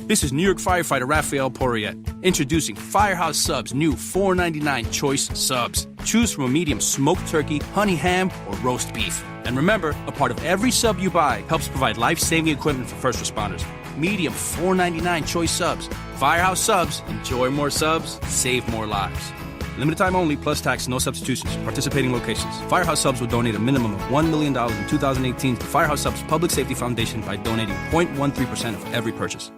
This is New York firefighter Raphael Porriette, introducing Firehouse Subs' new $4.99 choice subs. Choose from a medium smoked turkey, honey ham, or roast beef. And remember, a part of every sub you buy helps provide life-saving equipment for first responders. Medium $4.99 choice subs. Firehouse Subs. Enjoy more subs, save more lives. Limited time only, plus tax, no substitutions. Participating locations. Firehouse Subs will donate a minimum of $1 million in 2018 to the Firehouse Subs Public Safety Foundation by donating 0.13% of every purchase.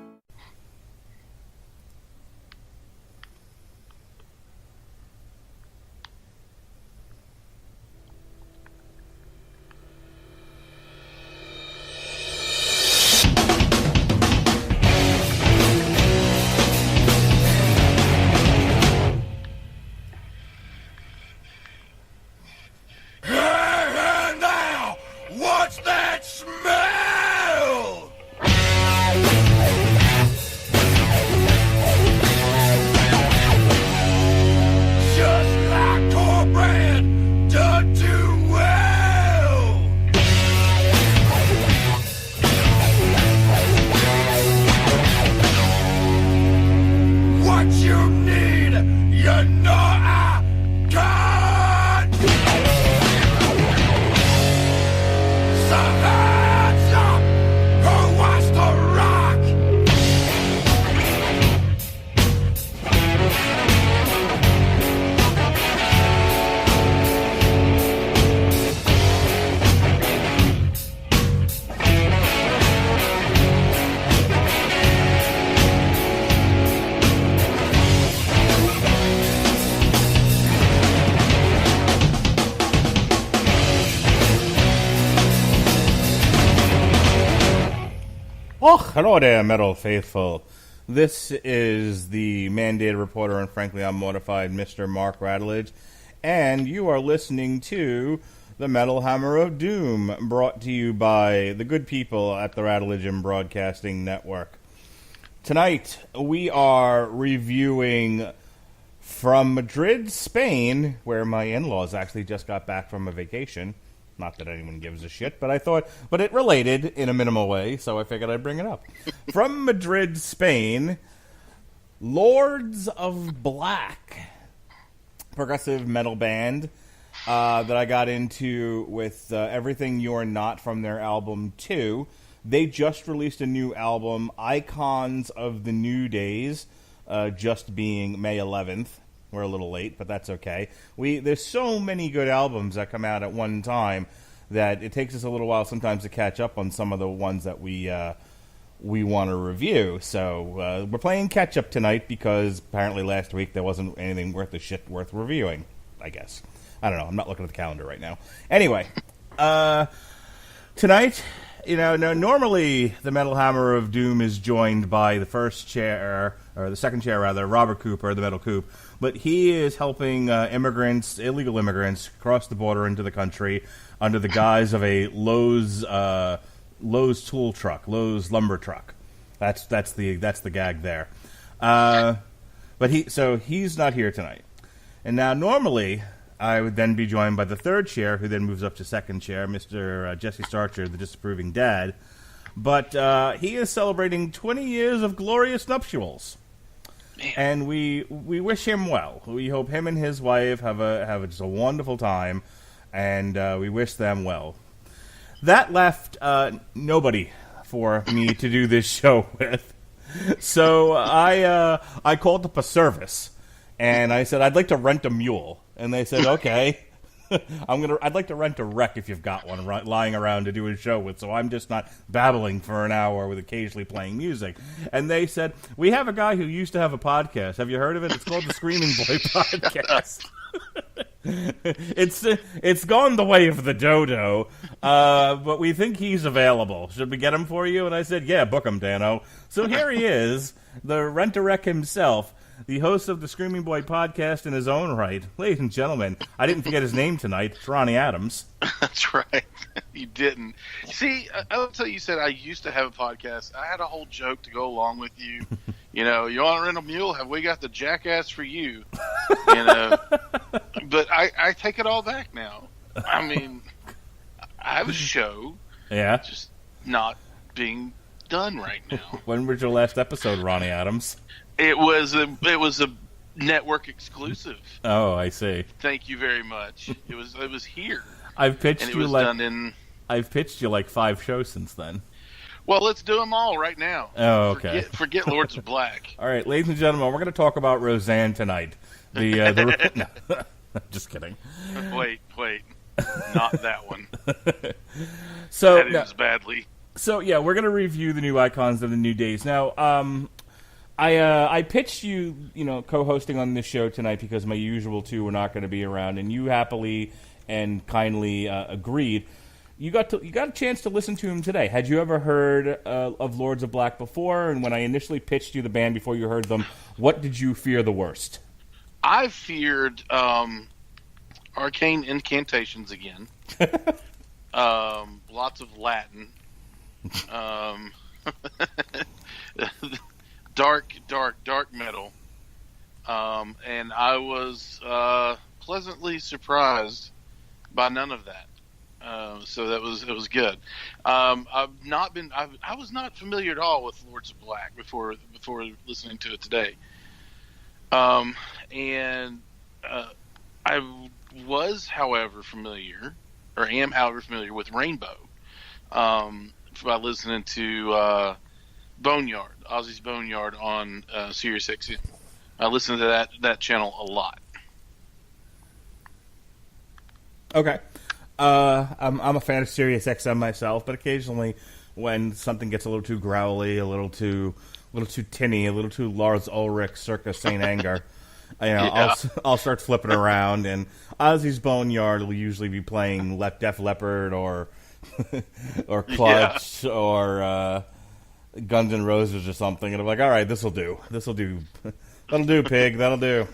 Hello there, Metal Faithful. This is the mandated reporter, and frankly, I'm mortified, Mr. Mark Radulich, and you are listening to the Metal Hammer of Doom, brought to you by the good people at the Radulich Broadcasting Network. Tonight, we are reviewing from Madrid, Spain, where my in-laws actually just got back from a vacation. Not that anyone gives a shit, but it related in a minimal way, so I figured I'd bring it up. From Madrid, Spain, Lords of Black, progressive metal band that I got into with Everything You're Not from their album 2. They just released a new album, Icons of the New Days, just being May 11th. We're a little late, but that's okay. There's so many good albums that come out at one time that it takes us a little while sometimes to catch up on some of the ones that we want to review. So we're playing catch up tonight because apparently last week there wasn't anything worth reviewing, I guess. I don't know. I'm not looking at the calendar right now. Anyway, tonight, normally the Metal Hammer of Doom is joined by the second chair, Robert Cooper, the Metal Coop. But he is helping illegal immigrants, cross the border into the country under the guise of a Lowe's tool truck, Lowe's lumber truck. That's the gag there. But he's not here tonight. And now normally I would then be joined by the third chair, who then moves up to second chair, Mr. Jesse Starcher, the disapproving dad. But he is celebrating 20 years of glorious nuptials. Man. And we wish him well. We hope him and his wife have just a wonderful time, and we wish them well. That left nobody for me to do this show with, so I called up a service, and I said I'd like to rent a mule, and they said okay. I'd like to rent a wreck if you've got one lying around to do a show with, so I'm just not babbling for an hour with occasionally playing music. And they said, we have a guy who used to have a podcast. Have you heard of it? It's called the Screaming Boy Podcast. It's gone the way of the dodo, but we think he's available. Should we get him for you? And I said, yeah, book him, Dano. So here he is, the Rent-A-Wreck himself, the host of the Screaming Boy Podcast in his own right. Ladies and gentlemen, I didn't forget his name tonight. It's Ronnie Adams. That's right. You didn't. See, I'll tell you, you said I used to have a podcast. I had a whole joke to go along with you. You want to rent a mule? Have we got the jackass for you? But I take it all back now. I mean, I have a show. Yeah. Just not being done right now. When was your last episode, Ronnie Adams? It was a network exclusive. Oh, I see. Thank you very much. It was here. I've pitched and it you was like done in. I've pitched you like 5 shows since then. Well, let's do them all right now. Oh, okay. Forget Lords of Black. All right, ladies and gentlemen, we're going to talk about Roseanne tonight. No, just kidding. Wait, not that one. So that ends badly. So yeah, we're going to review the new icons of the new days. Now, I pitched you, co-hosting on this show tonight because my usual 2 were not going to be around, and you happily and kindly agreed. You got a chance to listen to him today. Had you ever heard of Lords of Black before? And when I initially pitched you the band before you heard them, what did you fear the worst? I feared arcane incantations again. Lots of Latin. Dark metal. And I was pleasantly surprised by none of that. So it was good. I was not familiar at all with Lords of Black before listening to it today. And I was, however, familiar with Rainbow by listening to Boneyard, Ozzy's Boneyard on Sirius XM. I listen to that channel a lot. Okay. I'm a fan of Sirius XM myself, but occasionally when something gets a little too growly, a little too tinny, a little too Lars Ulrich circa Saint Anger, I'll start flipping around, and Ozzy's Boneyard will usually be playing Def Leppard or Clutch or Guns N' Roses or something, and I'm like, all right, this'll do, that'll do, pig, that'll do.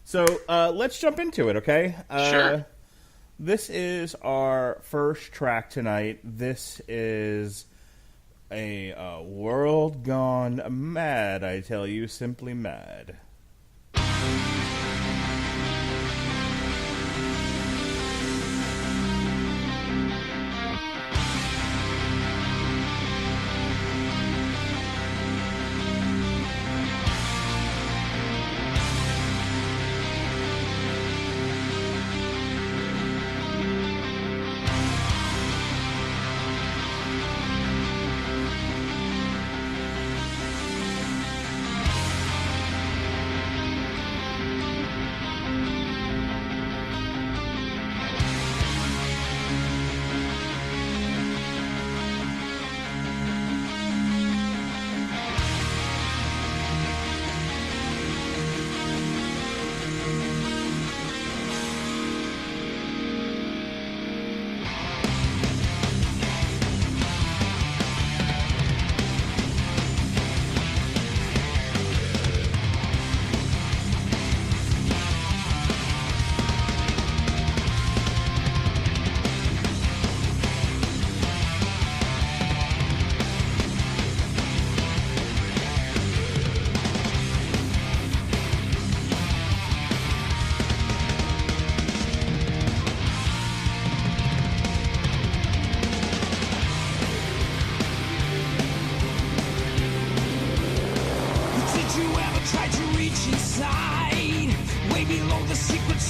So let's jump into it, okay? Sure. This is our first track tonight. This is a world gone mad, I tell you, simply mad.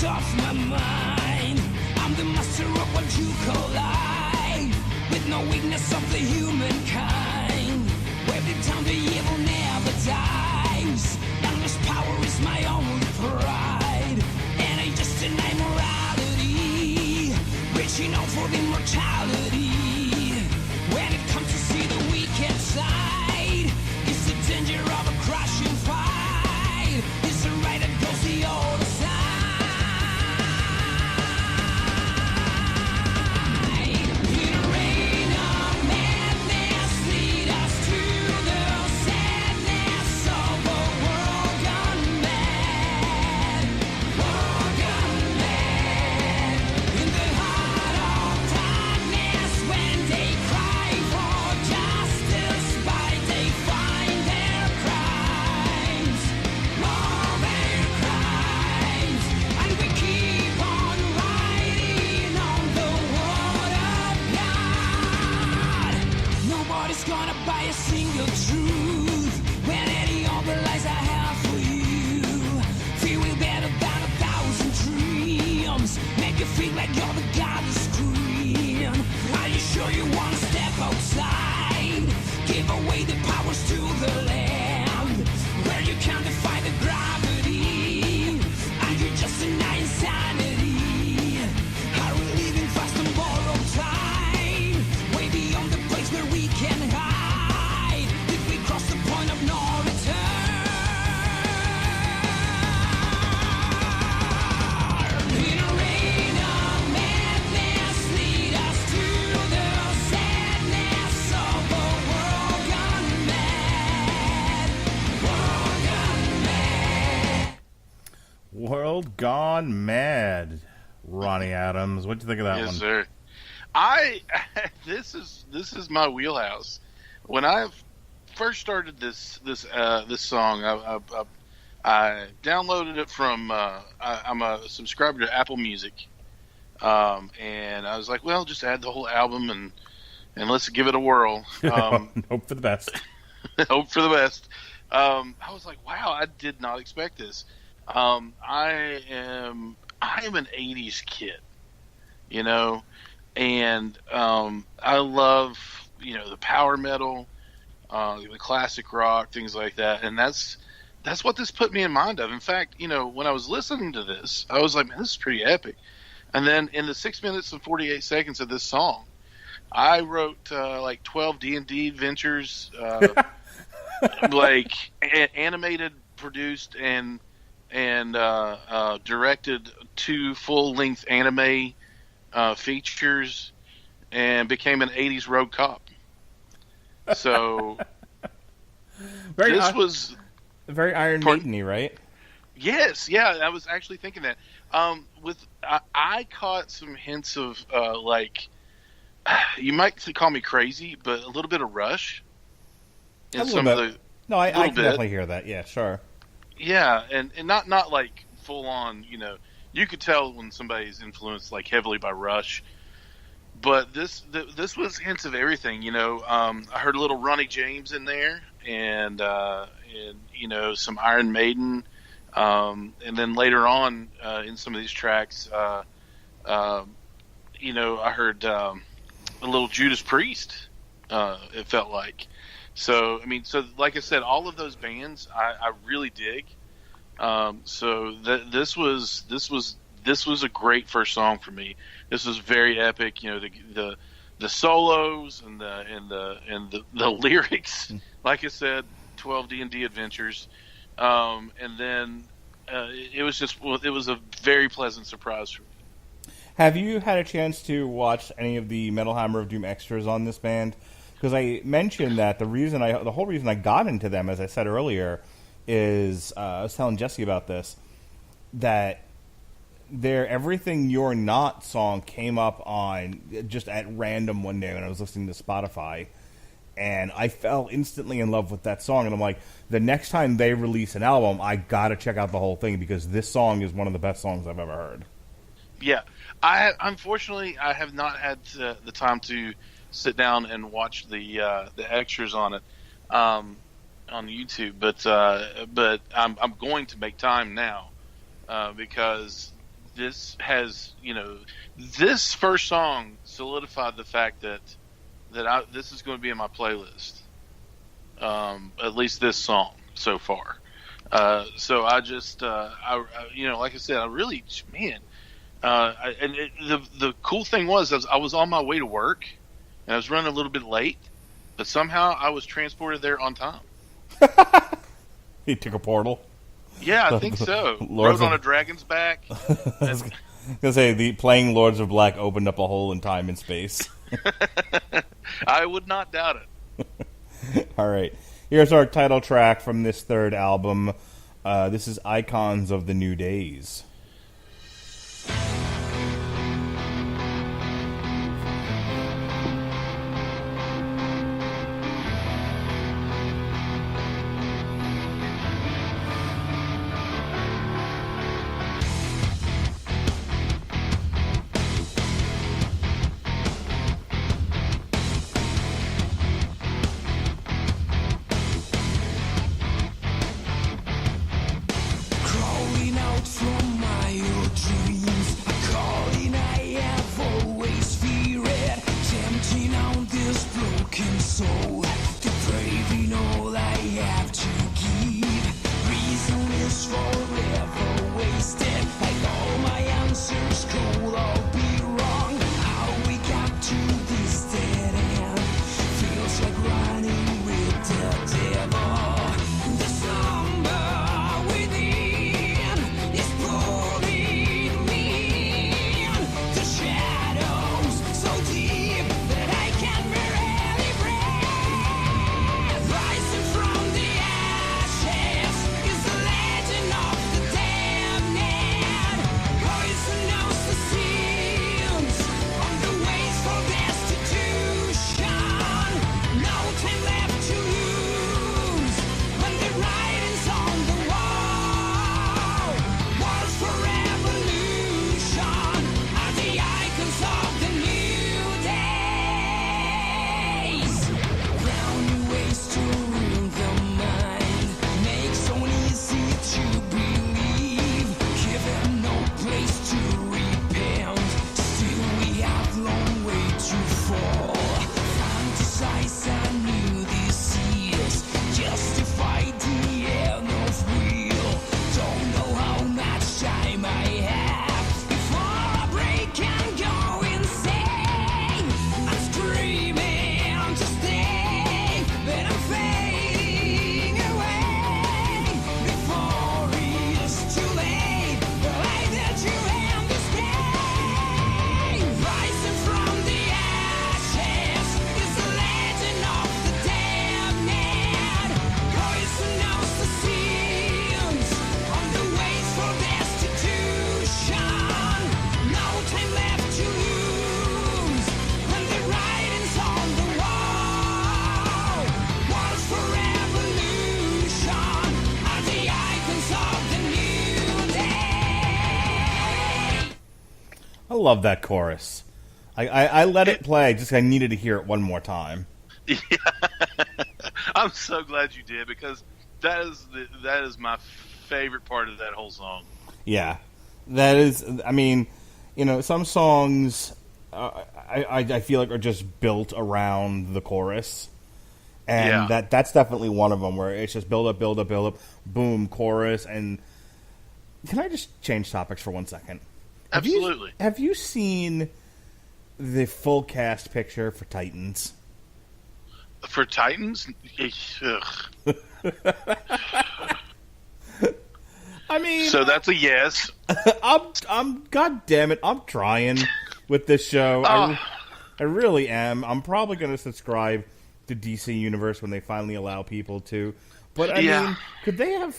Off my mind, I'm the master of what you call life, with no weakness of the humankind. Every time the evil never dies, endless power is my only pride, and I just deny morality, reaching out for immortality. When it comes to see the wicked side, it's the danger of a crashing fight. It's the right that goes the other side. Sadness lead us to the sadness. World Gone Mad. Ronnie Adams, what'd you think of that one? Yes, sir. This is my wheelhouse. When I first started this song, I downloaded it from. I'm a subscriber to Apple Music, and I was like, well, just add the whole album and let's give it a whirl. Hope for the best. Hope for the best. I was like, wow, I did not expect this. I am an '80s kid, you know, and I love, you know, the power metal, the classic rock, things like that, and that's what this put me in mind of. In fact, you know, when I was listening to this, I was like, man, this is pretty epic. And then in the 6 minutes and 48 seconds of this song, I wrote like 12 D&D adventures, like animated, produced, and directed 2 full-length anime features, and became an 80s road cop. So this was very Iron Maiden-y, right? Yes, yeah, I was actually thinking that. I caught some hints of like, you might call me crazy, but a little bit of Rush. I can definitely hear that. Yeah, sure. Yeah, and not like full on. You know, you could tell when somebody's influenced like heavily by Rush. But this was hints of everything. You know, I heard a little Ronnie James in there, and you know, some Iron Maiden. And then later on in some of these tracks, you know, I heard a little Judas Priest. It felt like. So I mean, so like I said, all of those bands I really dig. So this was a great first song for me. This was very epic. You know, the solos and the lyrics. Like I said, 12 D&D adventures. And then it was a very pleasant surprise for me. Have you had a chance to watch any of the Metal Hammer of Doom extras on this band? Because I mentioned that the whole reason I got into them, as I said earlier, is I was telling Jesse about this, that their Everything You're Not song came up on just at random one day when I was listening to Spotify. And I fell instantly in love with that song. And I'm like, the next time they release an album, I got to check out the whole thing because this song is one of the best songs I've ever heard. Yeah. Unfortunately, I have not had the time to sit down and watch the extras on it on YouTube. But I'm going to make time now because this has, you know, this first song solidified the fact that this is going to be in my playlist. At least this song so far. So I just, you know, like I said, I really, man. The cool thing was I was on my way to work, and I was running a little bit late, but somehow I was transported there on time. He took a portal. Yeah, I think so. Rode on a dragon's back. I was gonna say playing Lords of Black opened up a hole in time and space. I would not doubt it. All right. Here's our title track from this third album. This is Icons of the New Days. Crawling out from my love that chorus. I let it play, just I needed to hear it one more time. Yeah. I'm so glad you did, because that is my favorite part of that whole song. Yeah. That is, I mean, some songs I feel like are just built around the chorus. And that's definitely one of them, where it's just build up, boom, chorus. And can I just change topics for 1 second? Absolutely. Have you seen the full cast picture for Titans? For Titans? Ugh. I mean, so that's a yes. I'm God damn it, I'm trying with this show. I really am. I'm probably going to subscribe to DC Universe when they finally allow people to. But I mean, could they have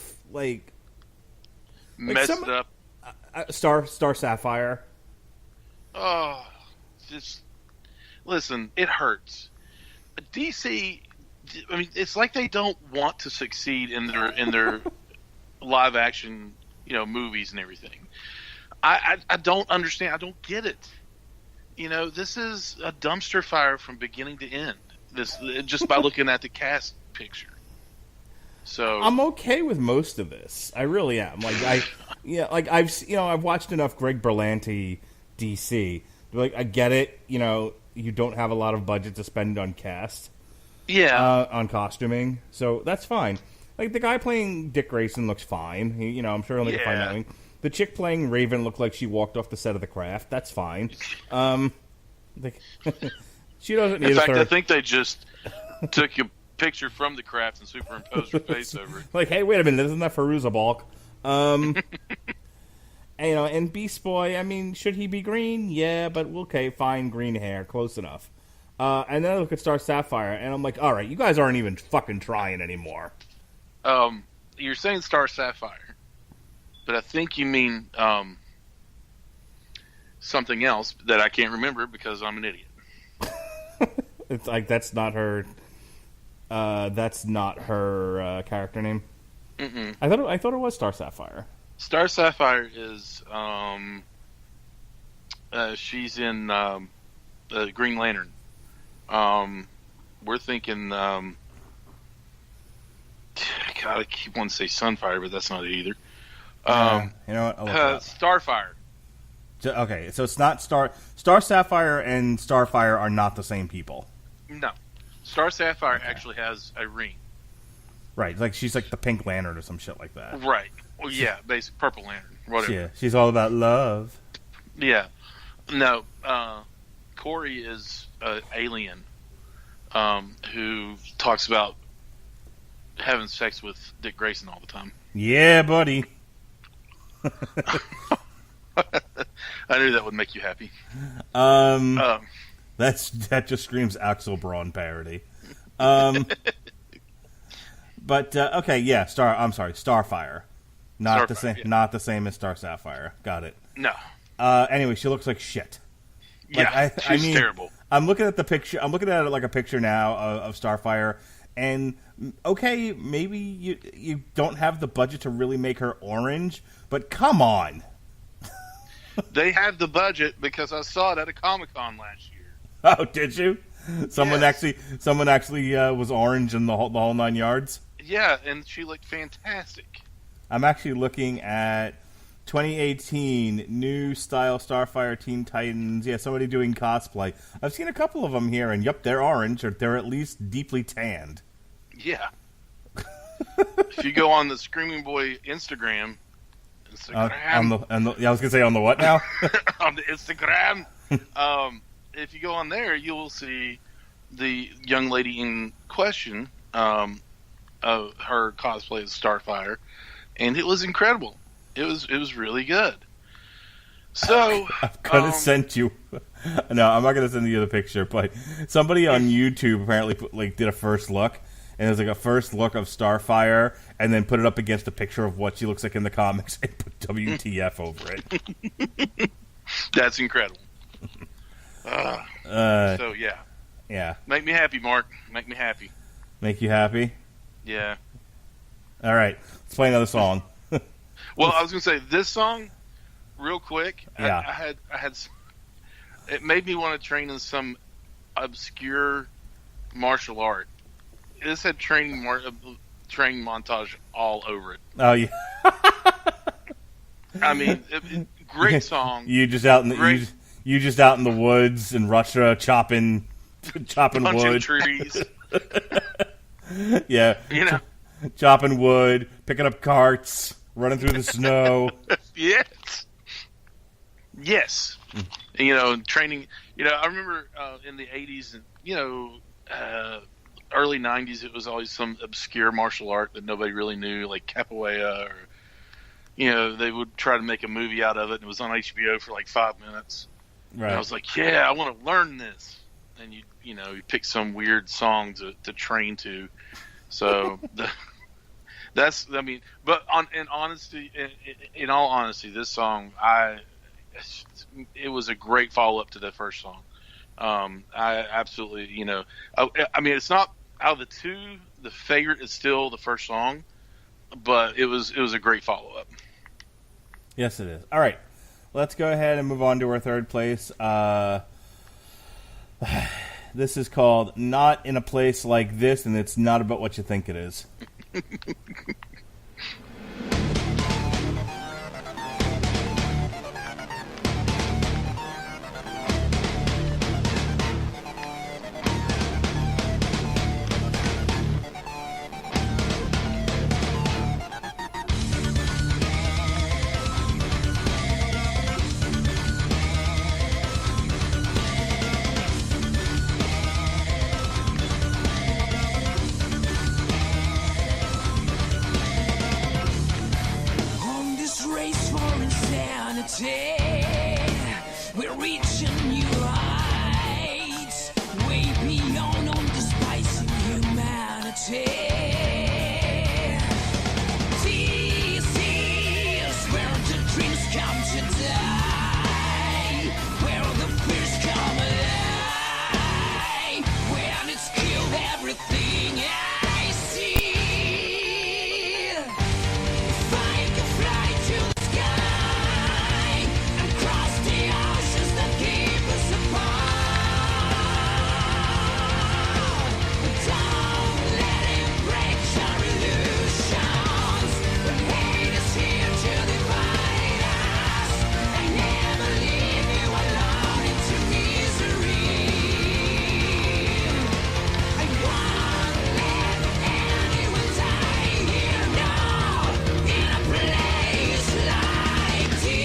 messed up Star Sapphire? Oh, just listen. It hurts. DC. I mean, it's like they don't want to succeed in their live action, movies and everything. I don't understand. I don't get it. This is a dumpster fire from beginning to end. This just by looking at the cast picture. So I'm okay with most of this. I really am. I've watched enough Greg Berlanti DC. I get it. You don't have a lot of budget to spend on cast. Yeah. On costuming, so that's fine. Like the guy playing Dick Grayson looks fine. I'm sure he'll make a fine living. The chick playing Raven looked like she walked off the set of The Craft. That's fine. She doesn't need. In fact, I think they just took a picture from The Craft and superimposed her face over it. Like, hey, wait a minute, isn't that Fairuza Balk? And Beast Boy, I mean, should he be green? Yeah, but okay, fine, green hair, close enough. And then I look at Star Sapphire, and I'm like, all right, you guys aren't even fucking trying anymore. You're saying Star Sapphire, but I think you mean something else that I can't remember because I'm an idiot. It's like that's not her. That's not her character name. Mm-mm. I thought it was Star Sapphire. Star Sapphire is she's in Green Lantern. We're thinking. God, I keep wanting to say Sunfire, but that's not it either. You know what? I'll look it up. Starfire. Okay, so it's not Star Sapphire and Starfire are not the same people. No, Star Sapphire actually has a ring. Right, like she's like the Pink Lantern or some shit like that. Right. Well, yeah, basic Purple Lantern, whatever. Yeah, she's all about love. Yeah. No, Corey is an alien who talks about having sex with Dick Grayson all the time. Yeah, buddy. I knew that would make you happy. That just screams Axel Braun parody. But okay, yeah, Starfire. Not Starfire, the same. Yeah. Not the same as Star Sapphire. Got it. No. Anyway, she looks like shit. Yeah, she's terrible. I'm looking at the picture. I'm looking at it like a picture now of Starfire, and okay, maybe you don't have the budget to really make her orange, but come on. They have the budget because I saw it at a Comic-Con last year. Oh, did you? Someone Yes. actually was orange in the whole 9 yards. Yeah, and she looked fantastic. I'm actually looking at 2018 new style Starfire Teen Titans. Yeah, somebody doing cosplay. I've seen a couple of them here, and yep, they're orange, or they're at least deeply tanned. Yeah. If you go on the Screaming Boy Instagram, I was gonna say on the what now? on the Instagram, if you go on there, you will see the young lady in question, her cosplay as Starfire, and it was incredible. It was really good. So I'm gonna send you. No, I'm not gonna send you the picture, but somebody on YouTube apparently did a first look, and there's like a first look of Starfire, and then put it up against a picture of what she looks like in the comics, and put WTF over it. That's incredible. So yeah. Make me happy, Mark. Make me happy. Make you happy? Yeah. All right, let's play another song. Well, I was gonna say this song, real quick. Yeah. I had it made me want to train in some obscure martial art. This had training montage all over it. Oh yeah. I mean, great song. You just out in the you just out in the woods in Russia chopping wood, trees. Yeah, chopping wood, picking up carts, running through the snow. Yes. Training. I remember in the 80s and early 90s, it was always some obscure martial art that nobody really knew, like capoeira, or they would try to make a movie out of it, and it was on HBO for like 5 minutes. Right. And I was like, yeah, I want to learn this. And you pick some weird song to train to. So but in all honesty, this song, it was a great follow up to the first song. I absolutely, it's not out of the two, the favorite is still the first song, but it was a great follow up. Yes, it is. All right, let's go ahead and move on to our third place. This is called "Not in a Place Like This," and it's not about what you think it is. We're reaching new heights, way beyond on despising humanity. This is where the dreams come to die, where the fears come alive, when it's killed everything I see. If I could fly to the sky and cross the oceans that keep us apart, but don't let it break your illusions. When hate is here to divide us, I never leave you alone into misery. I won't let anyone die here now, in a place like this.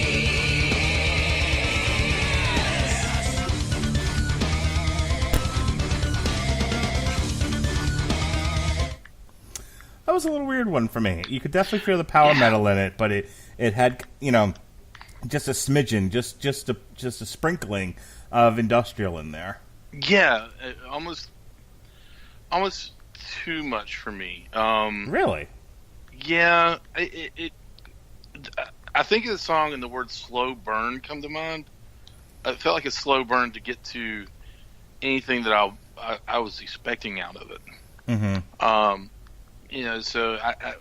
That was a little weird one for me. You could definitely feel the power metal in it, but it had just a smidgen, just a sprinkling of industrial in there. Yeah, almost too much for me. Really? Yeah, I think of the song and the word "slow burn" come to mind. It felt like a slow burn to get to anything that I was expecting out of it. Mm-hmm. So I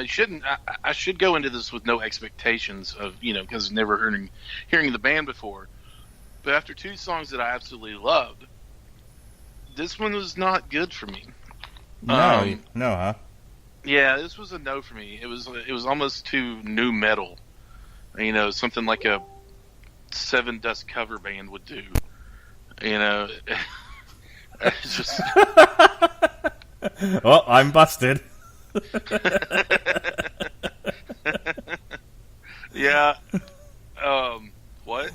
shouldn't. I should go into this with no expectations of because never hearing the band before. But after two songs that I absolutely loved, this one was not good for me. No, huh? Yeah, this was a no for me. It was almost too new metal. Something like a Seven Dust cover band would do. It's just. Well, I'm busted. Yeah. What?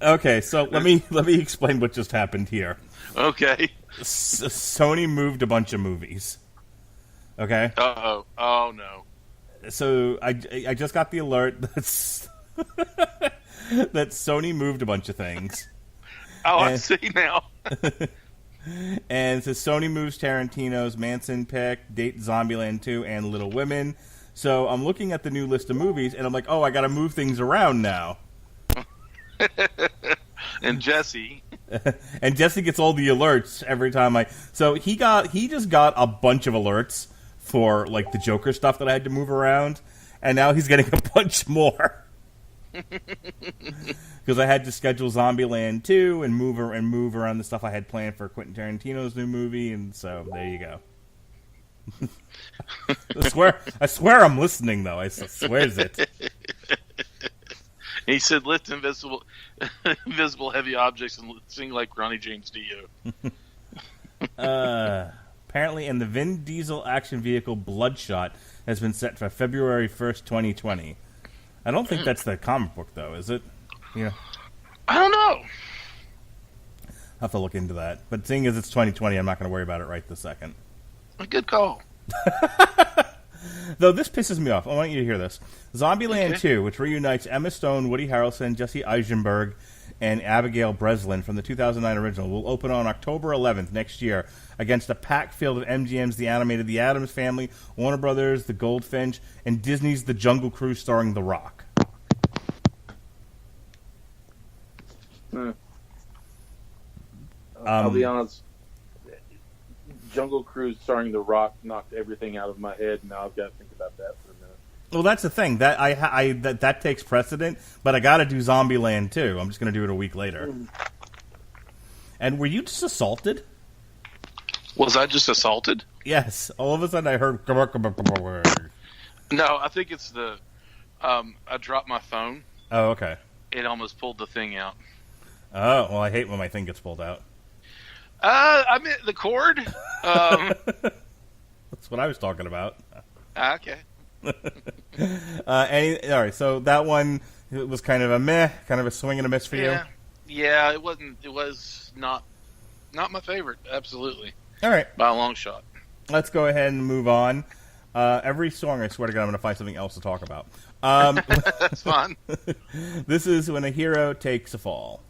Okay, so let me explain what just happened here. Okay. Sony moved a bunch of movies. Okay. Uh-oh. Oh no. So I just got the alert that Sony moved a bunch of things. Oh, I see now. And so Sony moves Tarantino's Manson pick, Date Zombieland 2, and Little Women. So I'm looking at the new list of movies, and I'm like, oh, I got to move things around now. And Jesse gets all the alerts every time So he just got a bunch of alerts for like the Joker stuff that I had to move around, and now he's getting a bunch more. Because I had to schedule Zombieland 2 and move around the stuff I had planned for Quentin Tarantino's new movie, and so there you go. I swear I'm listening, though. I swears it. He said, "Lift invisible heavy objects and sing like Ronnie James Dio." Apparently, in the Vin Diesel action vehicle Bloodshot has been set for February 1st, 2020. I don't think that's the comic book, though, is it? Yeah. I don't know. I'll have to look into that. But seeing as it's 2020, I'm not going to worry about it right this second. A good call. Though this pisses me off. I want you to hear this. Zombieland 2, which reunites Emma Stone, Woody Harrelson, Jesse Eisenberg, and Abigail Breslin from the 2009 original, will open on October 11th next year against a packed field of MGM's The Animated, The Addams Family, Warner Brothers, The Goldfinch, and Disney's The Jungle Cruise starring The Rock. I'll be honest. Jungle Cruise starring The Rock knocked everything out of my head, and now I've got to think about that for a minute. Well, that's the thing. That takes precedent, but I got to do Zombieland too. I'm just going to do it a week later. And were you just assaulted? Was I just assaulted? Yes. All of a sudden I heard... No, I think it's the... I dropped my phone. Oh, okay. It almost pulled the thing out. Oh, well, I hate when my thing gets pulled out. I meant the cord. That's what I was talking about. Okay. All right, so that one was kind of a meh, kind of a swing and a miss for you? Yeah, it wasn't. It was not my favorite, absolutely. All right. By a long shot. Let's go ahead and move on. Every song, I swear to God, I'm going to find something else to talk about. That's fine. This is When a Hero Takes a Fall.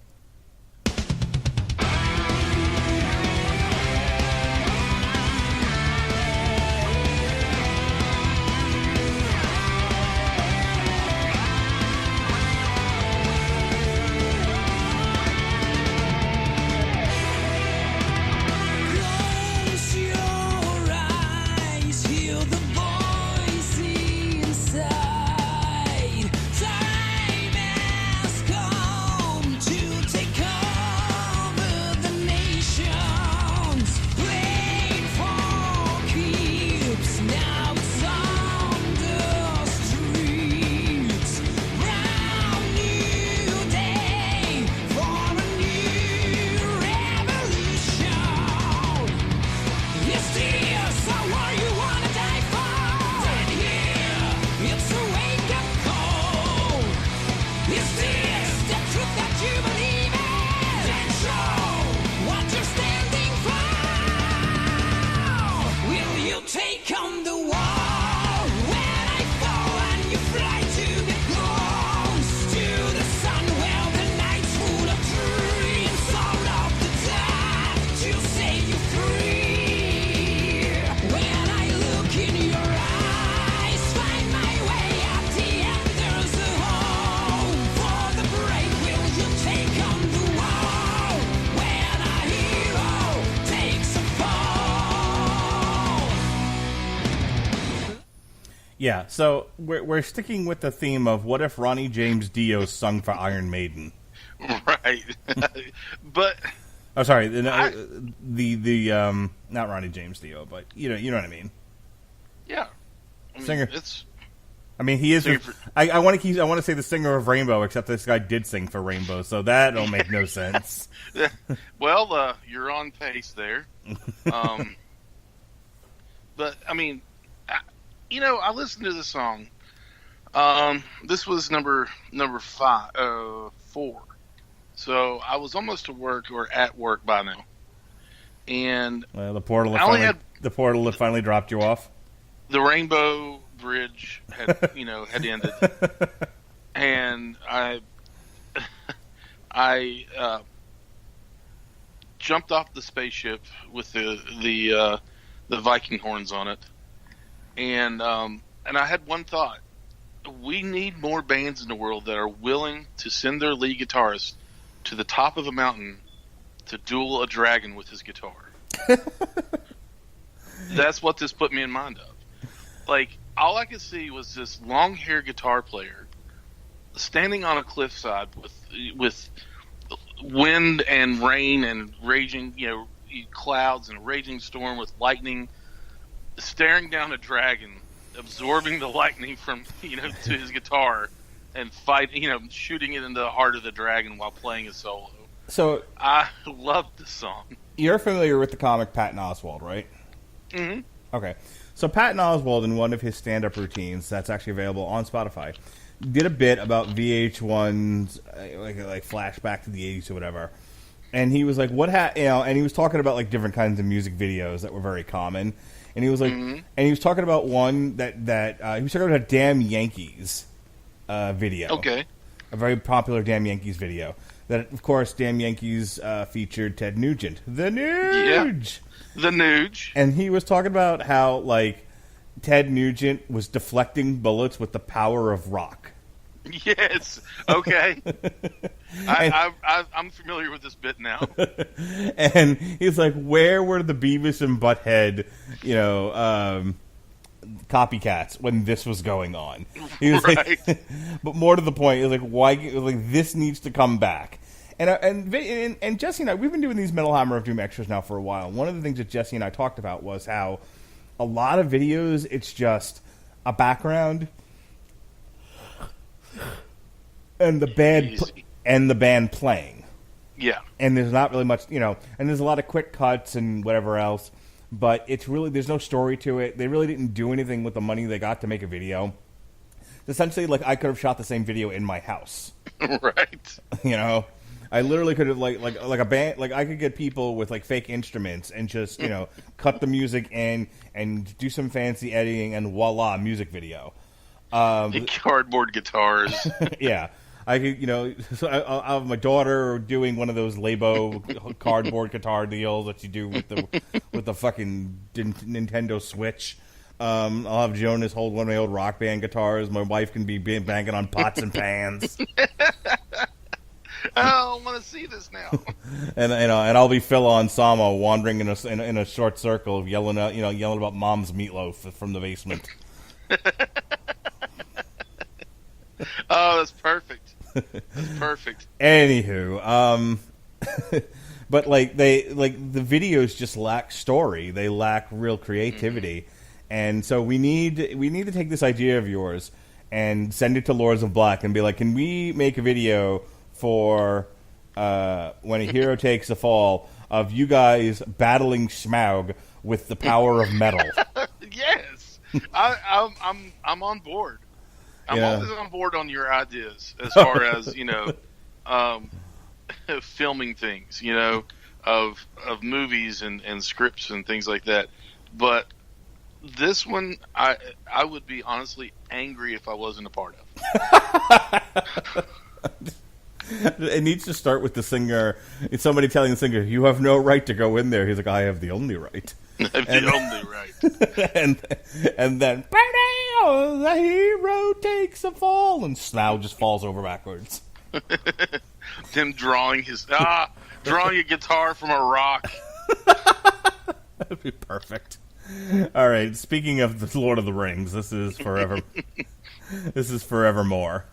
Yeah, so we're sticking with the theme of what if Ronnie James Dio sung for Iron Maiden? Right, but oh, sorry, the not Ronnie James Dio, but you know what I mean. Yeah, singer. It's. I mean, he is. I want to say the singer of Rainbow, except this guy did sing for Rainbow, so that don't make no sense. Well, you're on pace there. But I mean. I listened to the song. This was number 4. So I was almost to work or at work by now. And the portal had finally dropped you off. The Rainbow Bridge had had ended, and I jumped off the spaceship with the Viking horns on it. And I had one thought. We need more bands in the world that are willing to send their lead guitarist to the top of a mountain to duel a dragon with his guitar. That's what this put me in mind of. Like, all I could see was this long-haired guitar player standing on a cliffside with wind and rain and raging, clouds and a raging storm with lightning, staring down a dragon, absorbing the lightning from to his guitar, and shooting it into the heart of the dragon while playing a solo. So I love the song. You're familiar with the comic Patton Oswalt, right? Mm-hmm. Okay. So Patton Oswalt, in one of his stand-up routines that's actually available on Spotify, did a bit about VH1's like flashback to the 80s or whatever. And he was like, and he was talking about like different kinds of music videos that were very common. And he was like, and he was talking about one that he was talking about a Damn Yankees video. Okay. A very popular Damn Yankees video. That, of course, Damn Yankees featured Ted Nugent. The Nuge! Yeah. The Nuge. And he was talking about how, like, Ted Nugent was deflecting bullets with the power of rock. Yes. Okay. I'm familiar with this bit now. And he's like, where were the Beavis and Butthead, copycats when this was going on? He was right. like, but more to the point, he was like, why? Like, this needs to come back. And Jesse and I, we've been doing these Metal Hammer of Doom extras now for a while. One of the things that Jesse and I talked about was how a lot of videos, it's just a background and the band playing. Yeah. And there's not really much, and there's a lot of quick cuts and whatever else, but it's really, there's no story to it. They really didn't do anything with the money they got to make a video. Essentially, like, I could have shot the same video in my house. Right. I literally could have like a band, like I could get people with like fake instruments and just cut the music in and do some fancy editing and voila, music video. Cardboard guitars. Yeah, I could so I have my daughter doing one of those Labo cardboard guitar deals that you do with the fucking Nintendo Switch. I'll have Jonas hold one of my old Rock Band guitars. My wife can be banging on pots and pans. I want to see this now. And I'll be Phil Ansama wandering in a short circle, yelling about Mom's meatloaf from the basement. Oh, that's perfect. That's perfect. Anywho, but the videos just lack story. They lack real creativity, and so we need to take this idea of yours and send it to Lords of Black and be like, can we make a video for When a Hero Takes a Fall of you guys battling Smaug with the power of metal? Yes, I'm on board. I'm always on board on your ideas as far as filming things, of movies and scripts and things like that. But this one, I would be honestly angry if I wasn't a part of. It needs to start with the singer. It's somebody telling the singer, "You have no right to go in there." He's like, "I have the only right." The only right. and then, the hero takes a fall, and Snow just falls over backwards. Him drawing a guitar from a rock. That'd be perfect. All right. Speaking of the Lord of the Rings, this is forever. This is Forevermore.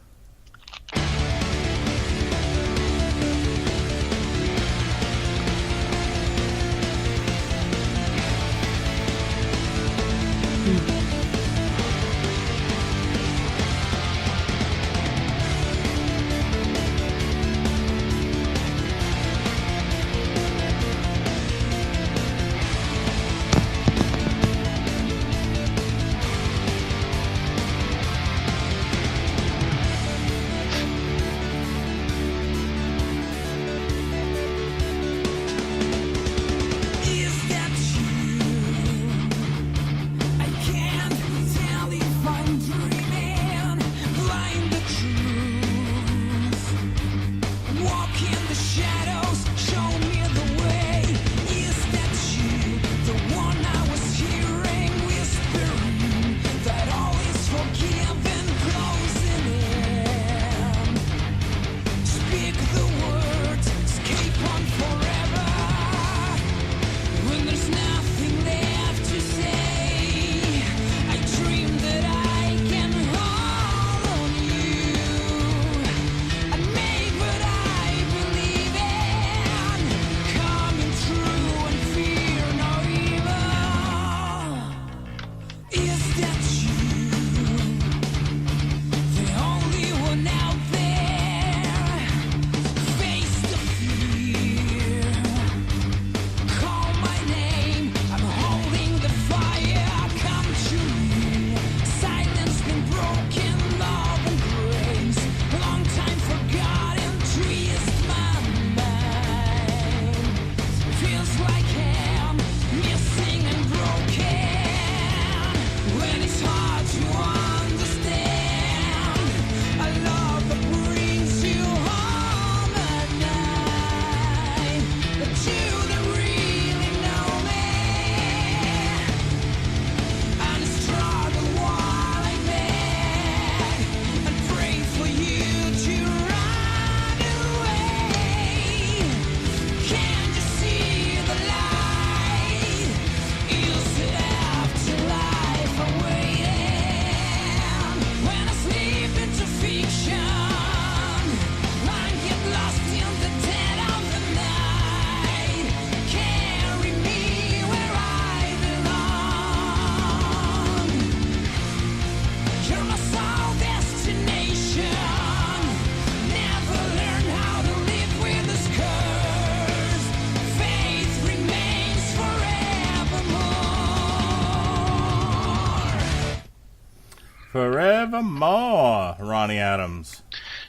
Forevermore, Ronnie Adams.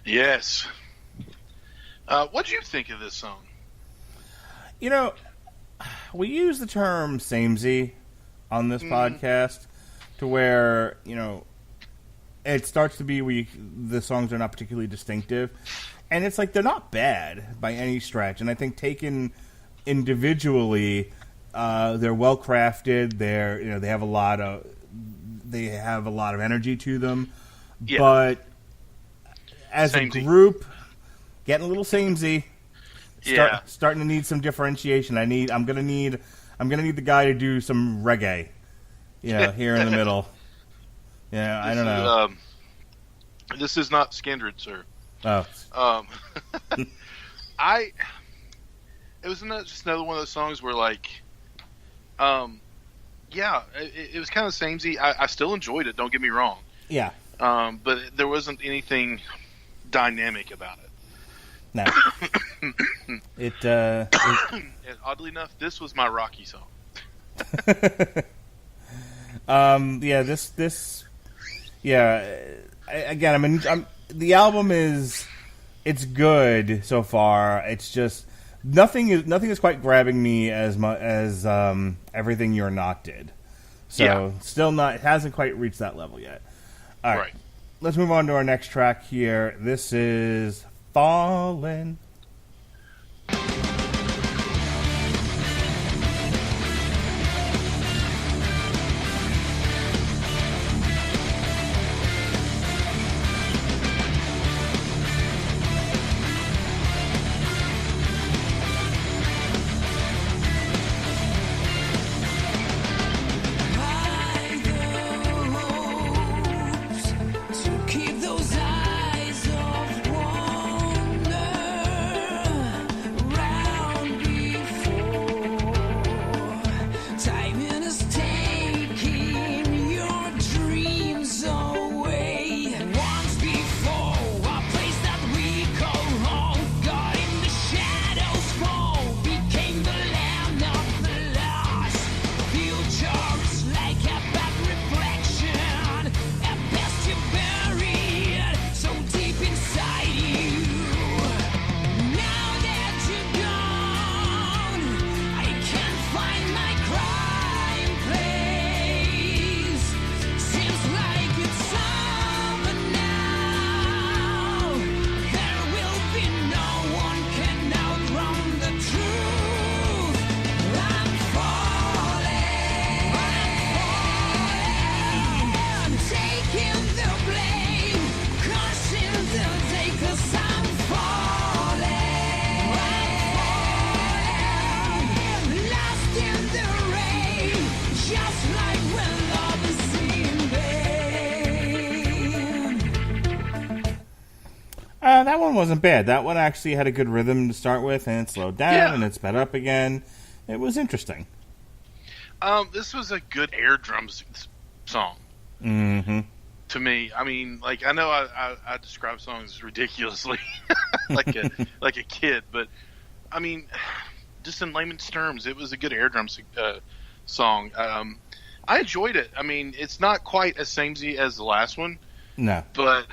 Yes. What do you think of this song? You know, we use the term samey on this podcast to where, you know, it starts to be the songs are not particularly distinctive. And it's like they're not bad by any stretch. And I think taken individually, they're well crafted. They have a lot of energy to them. Yeah. But as Samey. a group, getting a little samey. Yeah. Starting to need some differentiation. I'm gonna need the guy to do some reggae. Here in the middle. Yeah, I don't know. This is not Skindred, sir. Oh. It was just another one of those songs where, like, it was kind of samey. I still enjoyed it. Don't get me wrong. Yeah. But there wasn't anything dynamic about it. No. And oddly enough, this was my Rocky song. The album it's good so far. It's just nothing is quite grabbing me as much as Everything You're Not did. So still not, it hasn't quite reached that level yet. All right. Let's move on to our next track here. This is Fallen. Keep those eyes of wonder That one wasn't bad. That one actually had a good rhythm to start with, and it slowed down, and it sped up again. It was interesting. This was a good air drums song. Mm-hmm. To me, I mean, like, I know I describe songs ridiculously, like a kid, but I mean, just in layman's terms, it was a good air drum song. I enjoyed it. I mean, it's not quite as samey as the last one, no, but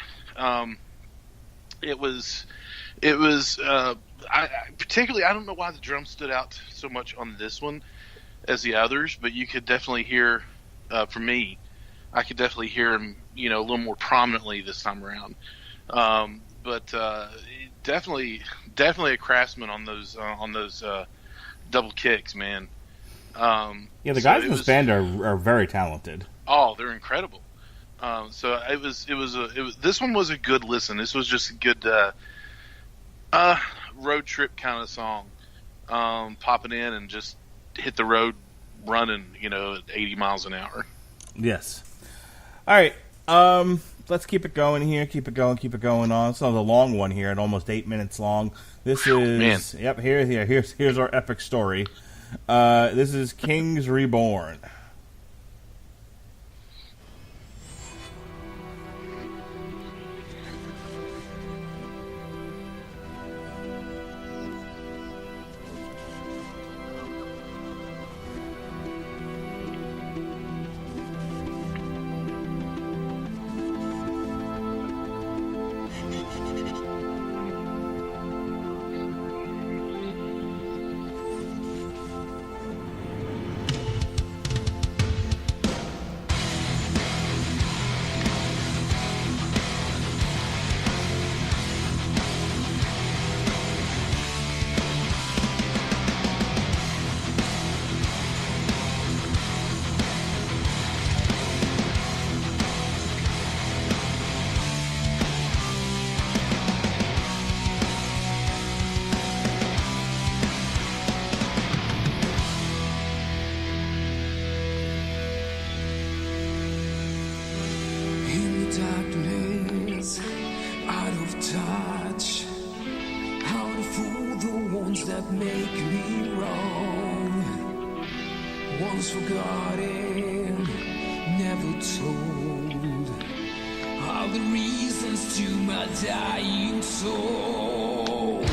it was. I particularly, I don't know why the drums stood out so much on this one as the others, but you could definitely hear, for me, I could definitely hear him, a little more prominently this time around. But definitely a craftsman on those double kicks, man. The guys in this band are very talented. Oh, they're incredible. So this one was a good listen. This was just a good road trip kind of song. Popping in and just hit the road running, at 80 miles an hour. Yes. All right. Let's keep it going here. Keep it going on. It's another long one here, at almost 8 minutes long. This is man. Yep. Here's our epic story. This is Kings Reborn. that make me wrong. Once forgotten, never told. All the reasons to my dying soul.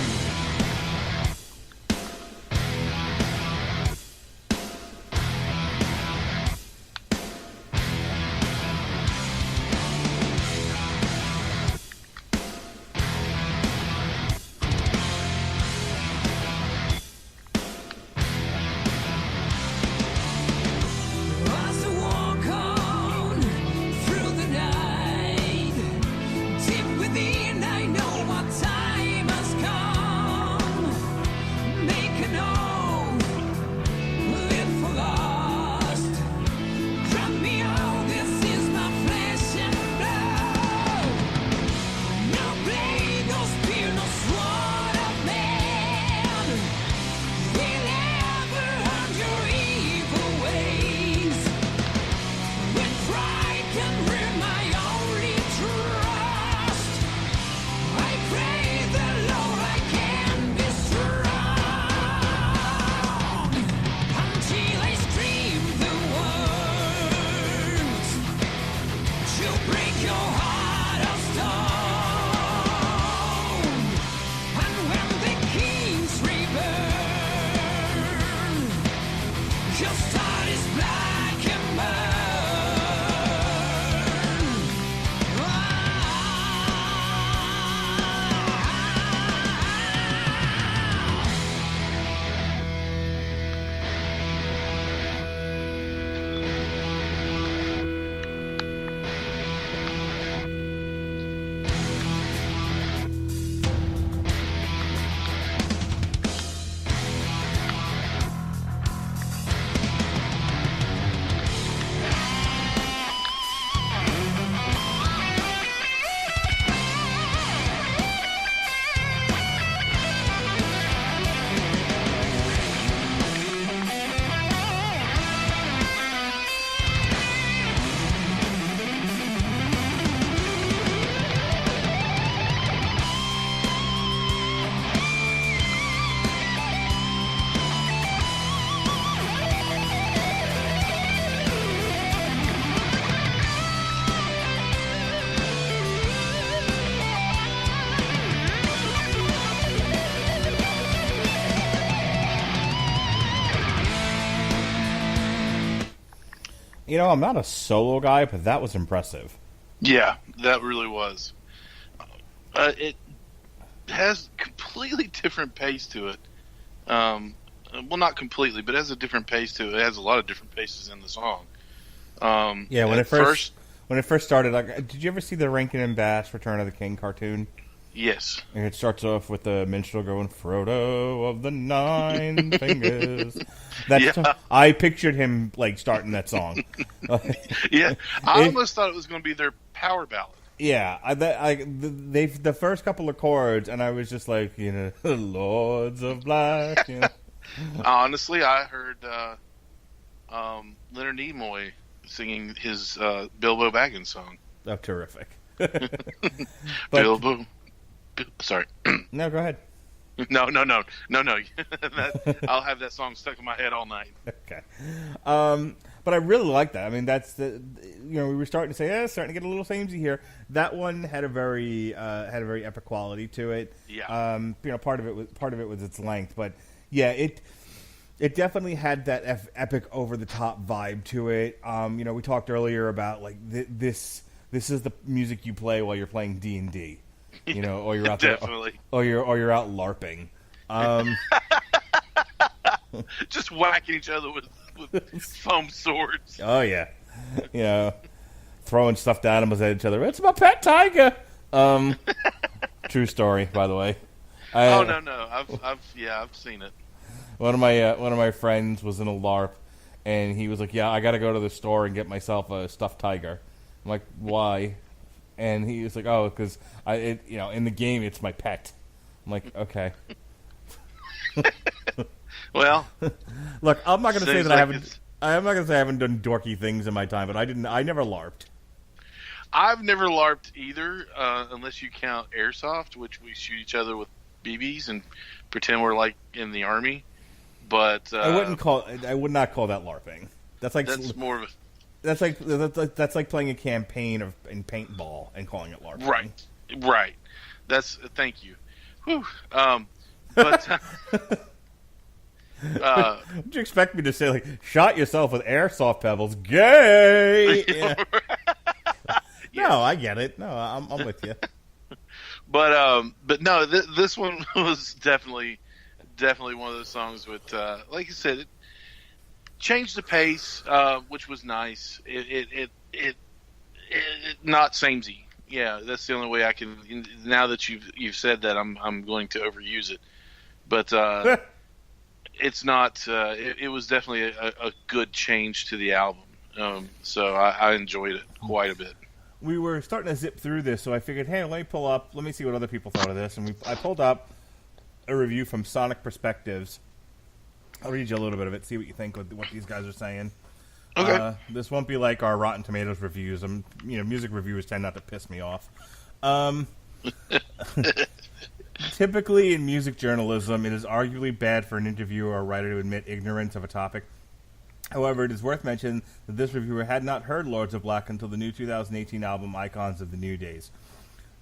You know, I'm not a solo guy, but that was impressive. Yeah, that really was. It has completely different pace to it. Well, not completely, but it has a different pace to it. It has a lot of different paces in the song. Yeah, when it first started, like, did you ever see the Rankin and Bass Return of the King cartoon? Yes. And it starts off with the minstrel going, Frodo of the Nine Fingers. I pictured him, like, starting that song. Yeah, I almost thought it was going to be their power ballad. Yeah, the first couple of chords, and I was just like, you know, Lords of Black. You know. Honestly, I heard Leonard Nimoy singing his Bilbo Baggins song. Oh, terrific. Bilbo. Sorry. No, go ahead. No. I'll have that song stuck in my head all night. Okay. But I really like that. I mean, that's we were starting to say, it's starting to get a little samey here. That one had a very epic quality to it. Yeah. Part of it was its length, but yeah, it definitely had that epic over the top vibe to it. We talked earlier about like this is the music you play while you're playing D&D. Or you're out there, or you're out LARPing. Just whacking each other with foam swords. Oh yeah, throwing stuffed animals at each other. It's my pet tiger. True story, by the way. No. I've seen it. One of my friends was in a LARP, and he was like, "Yeah, I got to go to the store and get myself a stuffed tiger." I'm like, "Why?" And he was like, "Oh, because in the game it's my pet." I'm like, "Okay." Well, look, I'm not going to say that I'm not going to say I haven't done dorky things in my time, but I never LARPed. I've never LARPed either, unless you count airsoft, which we shoot each other with BBs and pretend we're like in the army. But I would not call that LARPing. That's more of a... That's like playing a campaign in paintball and calling it LARPing. Right. Thank you. Whew. But would you expect me to say, like, shot yourself with airsoft pebbles? Gay. Yeah. No, I get it. No, I'm with you. But no, this one was definitely one of those songs with, like I said, it changed the pace, which was nice. It not samey. Yeah, that's the only way I can. Now that you've said that, I'm going to overuse it, but it's not. It was definitely a good change to the album. So I enjoyed it quite a bit. We were starting to zip through this, so I figured, hey, let me see what other people thought of this, and I pulled up a review from Sonic Perspectives. I'll read you a little bit of it, see what you think of what these guys are saying. Okay. This won't be like our Rotten Tomatoes reviews. Music reviewers tend not to piss me off. Typically in music journalism, it is arguably bad for an interviewer or writer to admit ignorance of a topic. However, it is worth mentioning that this reviewer had not heard Lords of Black until the new 2018 album Icons of the New Days.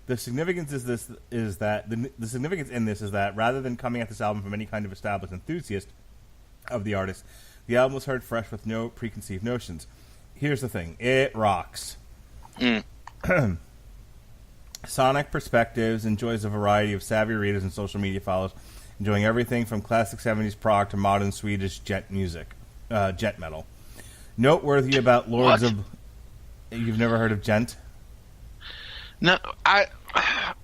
The significance is that rather than coming at this album from any kind of established enthusiast of the artist, the album was heard fresh with no preconceived notions. Here's the thing. It rocks. Sonic Perspectives enjoys a variety of savvy readers and social media followers, enjoying everything from classic 70s prog to modern Swedish jet metal. Noteworthy about Lords of... You've never heard of gent? No,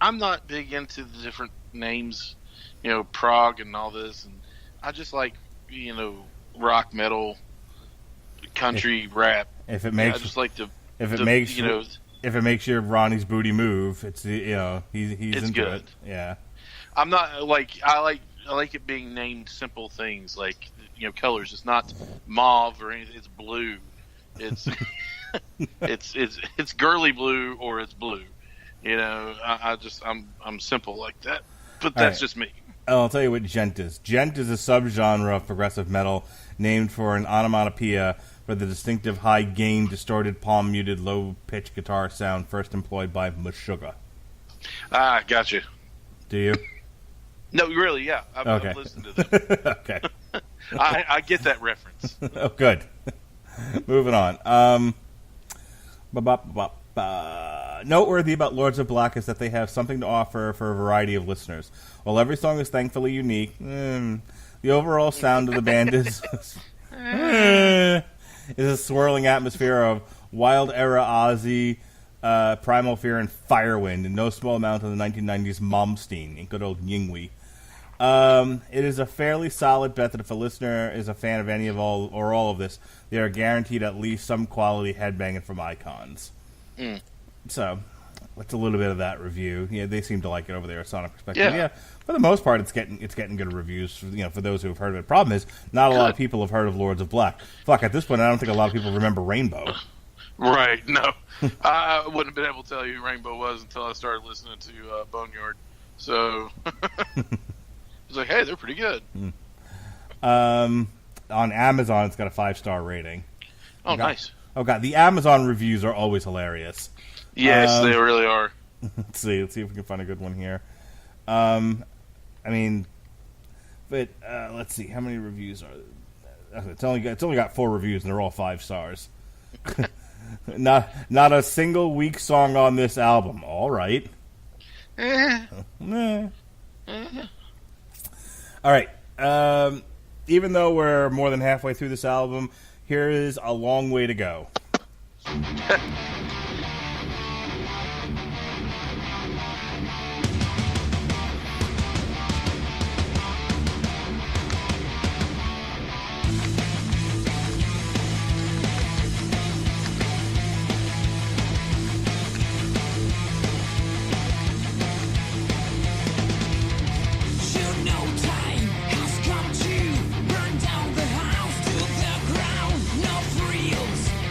I'm not big into the different names, prog and all this, and I just like, rock, metal, country, rap. If it makes, I just like if it makes your Ronnie's booty move, it's he's into good. it. Yeah, I'm not like I like it being named simple things like colors. It's not mauve or anything. It's blue. It's it's girly blue or it's blue. I'm simple like that. But that's just me. I'll tell you what gent is. Gent is a subgenre of progressive metal named for an onomatopoeia for the distinctive high-gain, distorted, palm-muted, low-pitched guitar sound first employed by Meshuggah. Ah, gotcha. Do you? No, really, yeah. I've listened to them. Okay. I get that reference. Oh, good. Moving on. Noteworthy about Lords of Black is that they have something to offer for a variety of listeners. While every song is thankfully unique, the overall sound of the band is a swirling atmosphere of wild era Ozzy, Primal Fear, and Firewind, and no small amount of the 1990s Malmsteen in good old Yingwi. It is a fairly solid bet that if a listener is a fan of any of all of this, they are guaranteed at least some quality headbanging from Icons. So, that's a little bit of that review. Yeah, they seem to like it over there at Sonic Perspective. Yeah, for the most part, it's getting good reviews. For those who have heard of it. Problem is, not a lot of people have heard of Lords of Black. Fuck, at this point, I don't think a lot of people remember Rainbow. Right? No, I wouldn't have been able to tell you who Rainbow was until I started listening to Boneyard. So, it's like, hey, they're pretty good. On Amazon, it's got a 5-star rating. Oh, nice. Oh god, the Amazon reviews are always hilarious. Yes, they really are. Let's see if we can find a good one here. Let's see how many reviews are there? It's only got 4 reviews and they're all 5 stars. not a single weak song on this album. All right. All right. Even though we're more than halfway through this album, here is A Long Way to Go.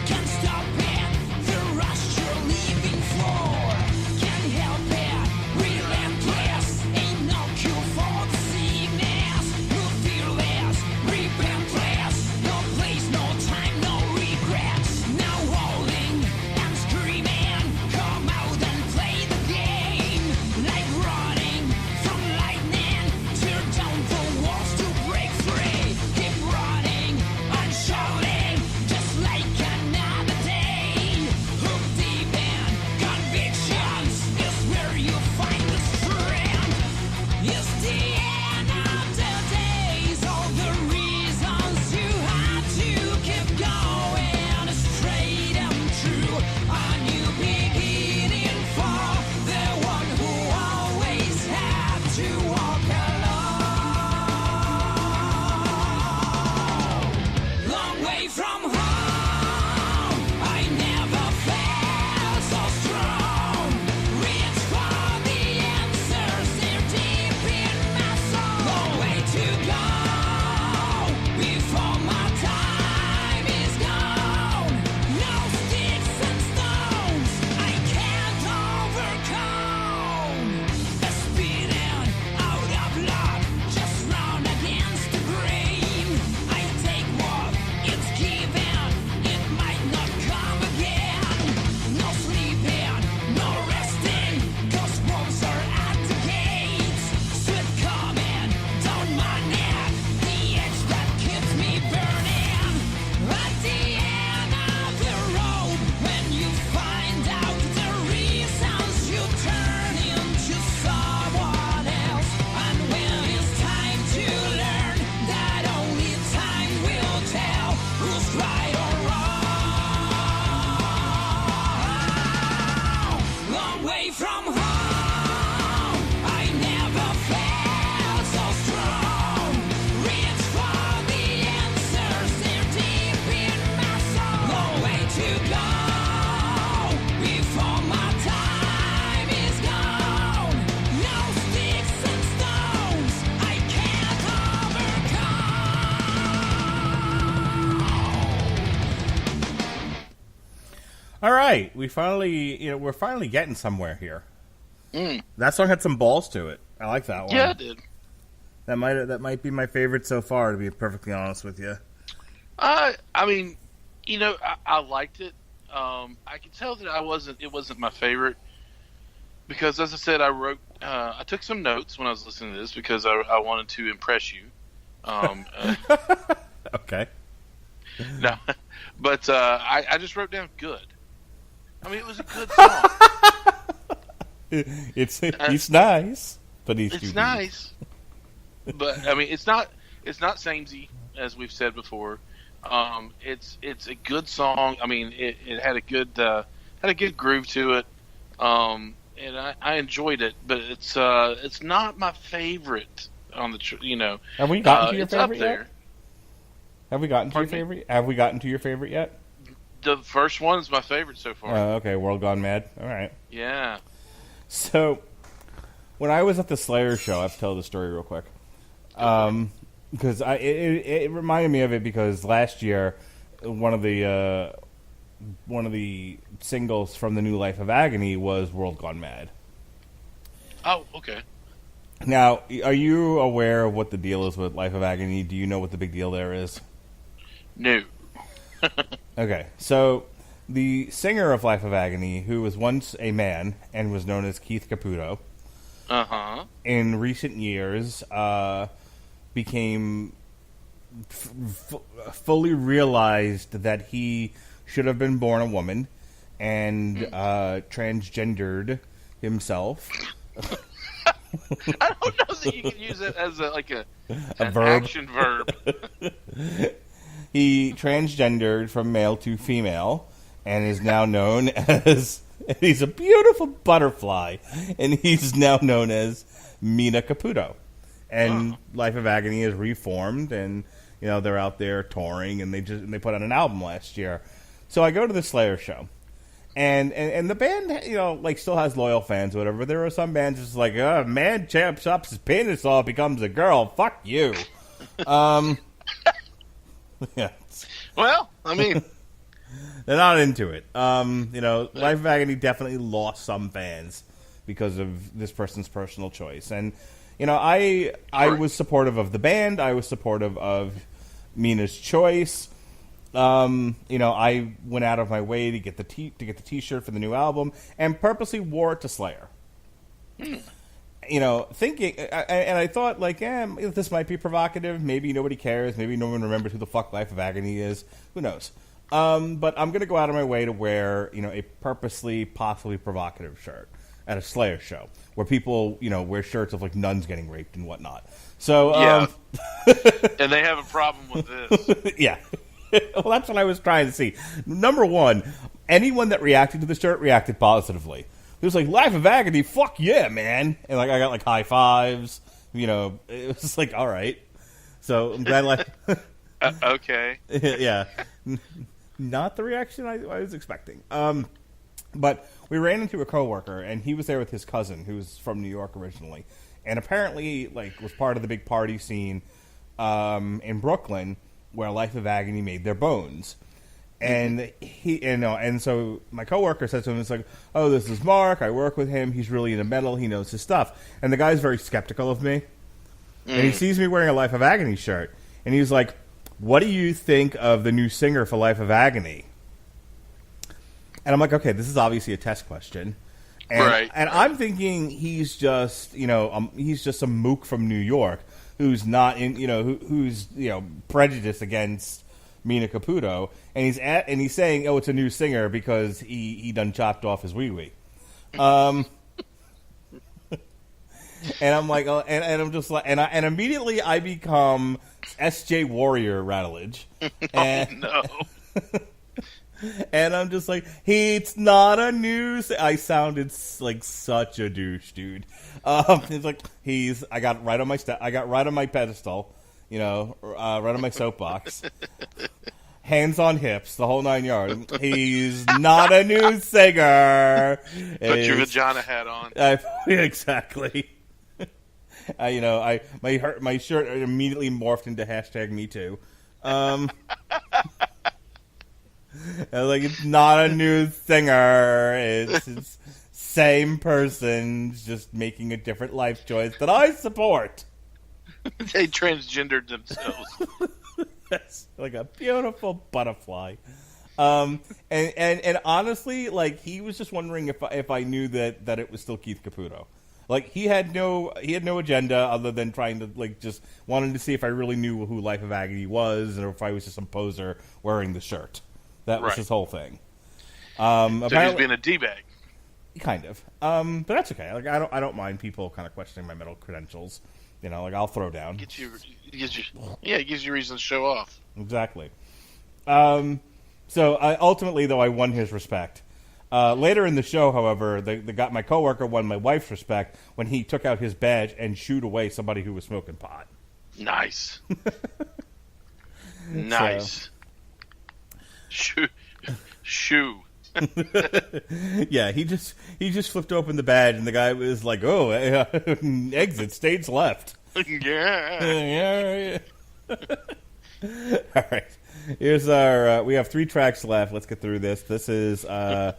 Can stop it, the rush away from home. I never felt so strong. Reach for the answers, they're deep in my soul. No way to go before my time is gone. No sticks and stones I can't overcome. All right, we're finally getting somewhere here. That song had some balls to it. I like that one. Yeah, it did. That might be my favorite so far, to be perfectly honest with you. I mean, I liked it. I could tell that it wasn't my favorite because, as I said, I took some notes when I was listening to this because I wanted to impress you. Okay. No, but I just wrote down good. I mean, it was a good song. He's nice, but he's It's nice, but I mean, it's not samey as we've said before. It's a good song. I mean, it had a good groove to it, and I enjoyed it. But it's not my favorite on the Have we gotten to your it's favorite up there. yet? Have we gotten to your favorite? Have we gotten to your favorite yet? The first one is my favorite so far. Okay, World Gone Mad. All right. Yeah. So, when I was at the Slayer show, I have to tell the story real quick. Because it reminded me of it because last year, one of the singles from the new Life of Agony was World Gone Mad. Oh, okay. Now, are you aware of what the deal is with Life of Agony? Do you know what the big deal there is? No. Okay, so the singer of Life of Agony, who was once a man and was known as Keith Caputo, in recent years became fully realized that he should have been born a woman and transgendered himself. I don't know that you can use it as an verb. action verb. He transgendered from male to female and is now known as... He's a beautiful butterfly, and he's now known as Mina Caputo. And Life of Agony is reformed, and they're out there touring, and they put out an album last year. So I go to the Slayer show, and the band still has loyal fans or whatever. But there are some bands just like, oh, man chops his penis off, becomes a girl. Fuck you. Yeah. Well, I mean, they're not into it. Life of Agony definitely lost some fans because of this person's personal choice. And, I was supportive of the band. I was supportive of Mina's choice. I went out of my way to get the T-shirt for the new album and purposely wore it to Slayer. Thinking, and I thought, this might be provocative. Maybe nobody cares. Maybe no one remembers who the fuck Life of Agony is. Who knows? But I'm going to go out of my way to wear, a purposely, possibly provocative shirt at a Slayer show where people, wear shirts of, nuns getting raped and whatnot. So, yeah. And they have a problem with this. Yeah. Well, that's what I was trying to see. Number one, anyone that reacted to the shirt reacted positively. It was like, Life of Agony, fuck yeah, man. And I got high fives. It was just all right. So I'm glad okay. Yeah. Not the reaction I was expecting. But we ran into a coworker, and he was there with his cousin, who was from New York originally. And apparently, was part of the big party scene in Brooklyn where Life of Agony made their bones. And and so my coworker said to him, it's like, oh, this is Mark. I work with him. He's really into metal. He knows his stuff. And the guy's very skeptical of me. And he sees me wearing a Life of Agony shirt. And he's like, what do you think of the new singer for Life of Agony? And I'm like, okay, this is obviously a test question. And, right. And I'm thinking he's just, he's just some mook from New York who's not in, who's prejudiced against Mina Caputo, and he's saying, oh, it's a new singer because he done chopped off his wee-wee. And I'm like, oh, and I'm just like, and immediately I become SJ Warrior Radulich. And, no. And I'm just like, it's not a news. I sounded like such a douche, dude. It's like I got right on my pedestal, right on my soapbox, hands on hips, the whole 9 yards. He's not a news singer. Put your vagina hat on. Exactly. My shirt immediately morphed into #MeToo. I was like, it's not a news singer. It's same person, just making a different life choice that I support. They transgendered themselves. That's like a beautiful butterfly. And honestly, like, he was just wondering if I knew that it was still Keith Caputo. Like, he had no agenda other than trying to, like, just wanted to see if I really knew who Life of Agony was, or if I was just some poser wearing the shirt. That was his whole thing. So he's being a d-bag. Kind of. But that's okay. Like, I don't mind people kind of questioning my metal credentials. Like, I'll throw down. It gives you reason to show off. Exactly. So ultimately, though, I won his respect. Later in the show, however, my coworker won my wife's respect when he took out his badge and shooed away somebody who was smoking pot. Nice. Nice. Shoo. Yeah, he just flipped open the badge, and the guy was like, "Oh, exit stage left." Yeah. All right. Here's our. We have 3 tracks left. Let's get through this. This is "The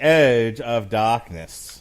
Edge of Darkness."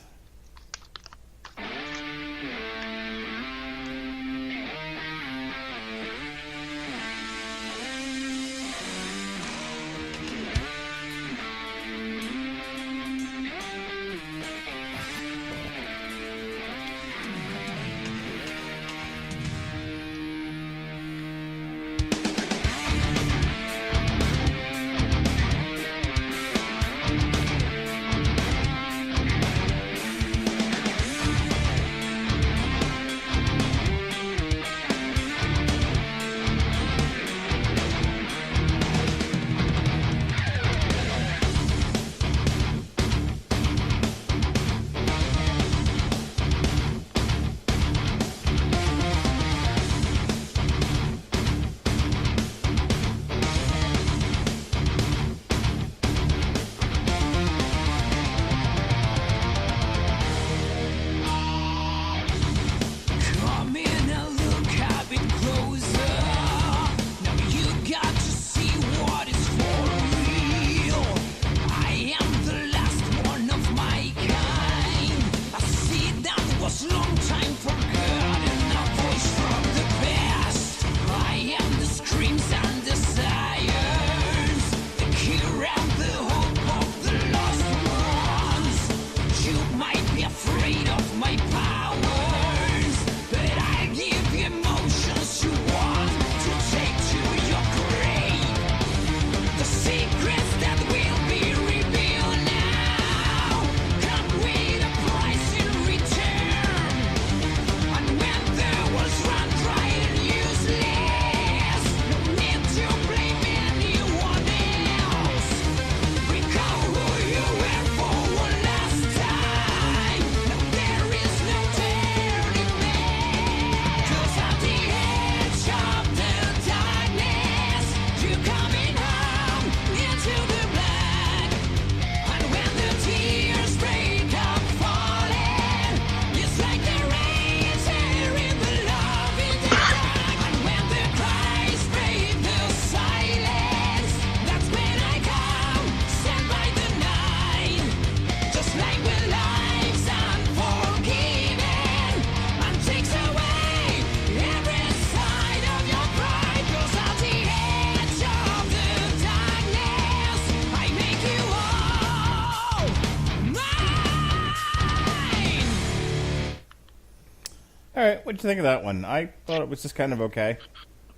All right, what'd you think of that one? I thought it was just kind of okay.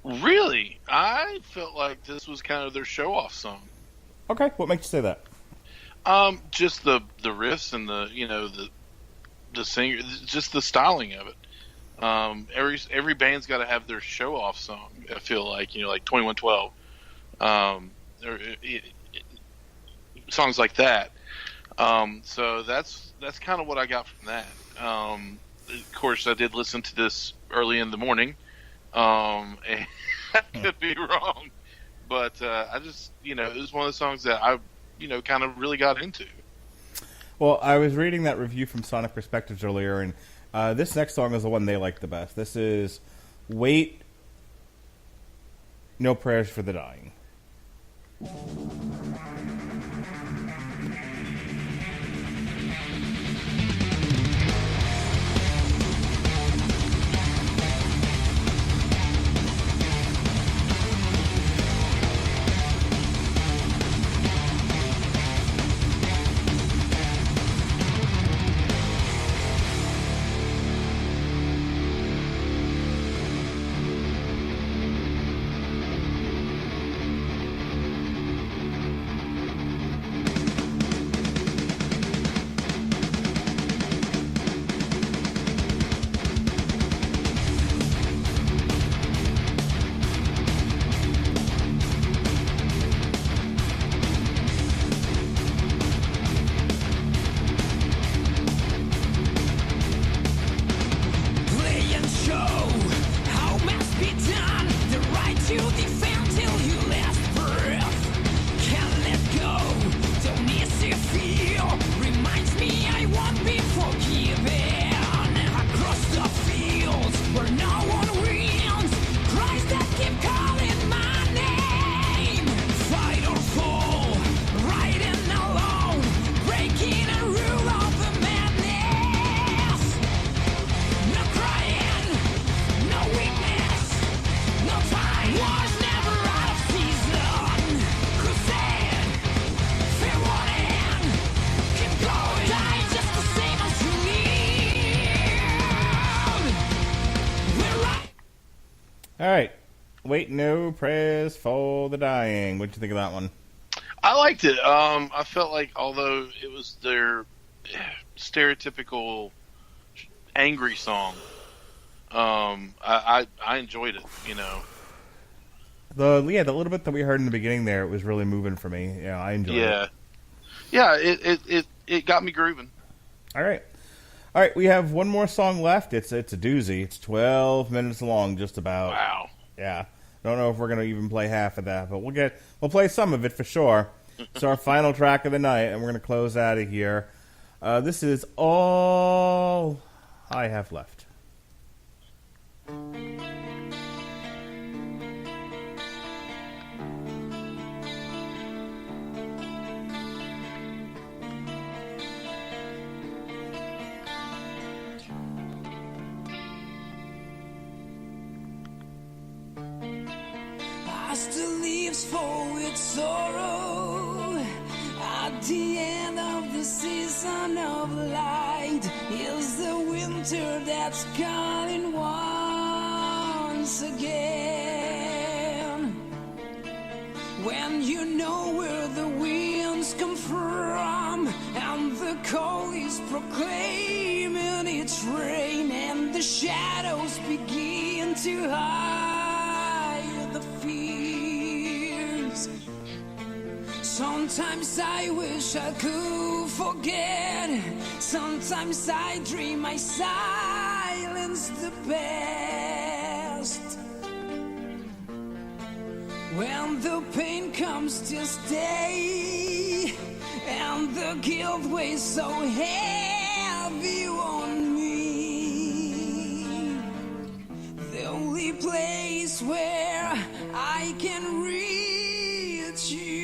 Really? I felt like this was kind of their show-off song. Okay, what makes you say that? Just the riffs and the singer, just the styling of it. Every band's got to have their show-off song. I feel like like 2112. songs like that. So that's kind of what I got from that. Of course, I did listen to this early in the morning, and I could be wrong, but I just, it was one of the songs that I, kind of really got into. Well, I was reading that review from Sonic Perspectives earlier, and this next song is the one they like the best. This is Wait, No Prayers for the Dying. All right. Wait, no prayers for the dying. What'd you think of that one? I liked it. I felt like, although it was their stereotypical angry song, I enjoyed it. The little bit that we heard in the beginning there, it was really moving for me. Yeah, I enjoyed it. Yeah. It got me grooving. All right. We have one more song left. It's a doozy. It's 12 minutes long, just about. Wow. Yeah. Don't know if we're gonna even play half of that, but we'll play some of it for sure. It's our final track of the night, and we're gonna close out of here. This is All I Have Left. Still leaves fall with sorrow at the end of the season of light. Is the winter that's calling once again? When you know where the winds come from and the cold is proclaiming its rain, and the shadows begin to hide the fears. Sometimes I wish I could forget. Sometimes I dream I silence the past. When the pain comes to stay and the guilt weighs so heavy on me, the only place where I can reach you.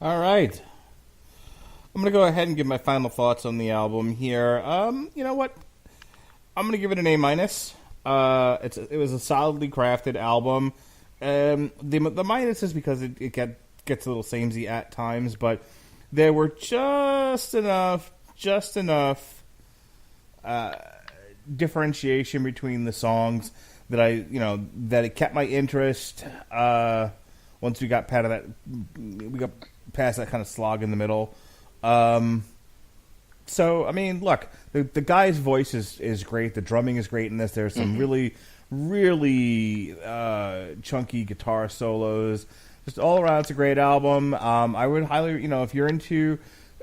All right. I'm going to go ahead and give my final thoughts on the album here. You know what? I'm going to give it an A-. It was a solidly crafted album. The minus is because it gets a little samey at times, but there were just enough differentiation between the songs that that it kept my interest. Once we got past that kind of slog in the middle. So I mean, look, the guy's voice is great. The drumming is great in this. There's some really chunky guitar solos. Just all around, it's a great album. I would highly, if you're into,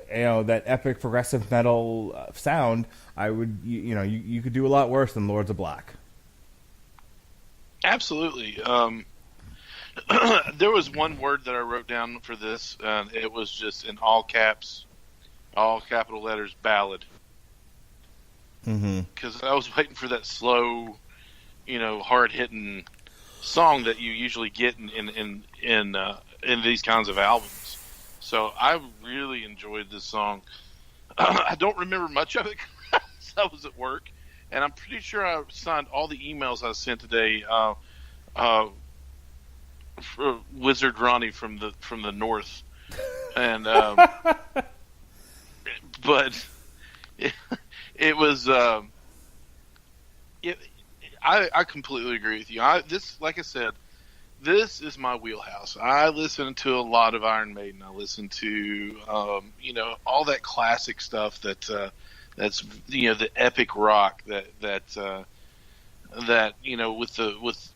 that epic progressive metal sound, I would, you could do a lot worse than Lords of Black. Absolutely. There was one word that I wrote down for this, and it was just in all caps, all capital letters, ballad. Because I was waiting for that slow, hard-hitting song that you usually get in these kinds of albums. So I really enjoyed this song. I don't remember much of it because I was at work, and I'm pretty sure I signed all the emails I sent today. For Wizard Ronnie from the north, and but it was I completely agree with you. Like I said, this is my wheelhouse. I listen to a lot of Iron Maiden. I listen to all that classic stuff that's the epic rock that with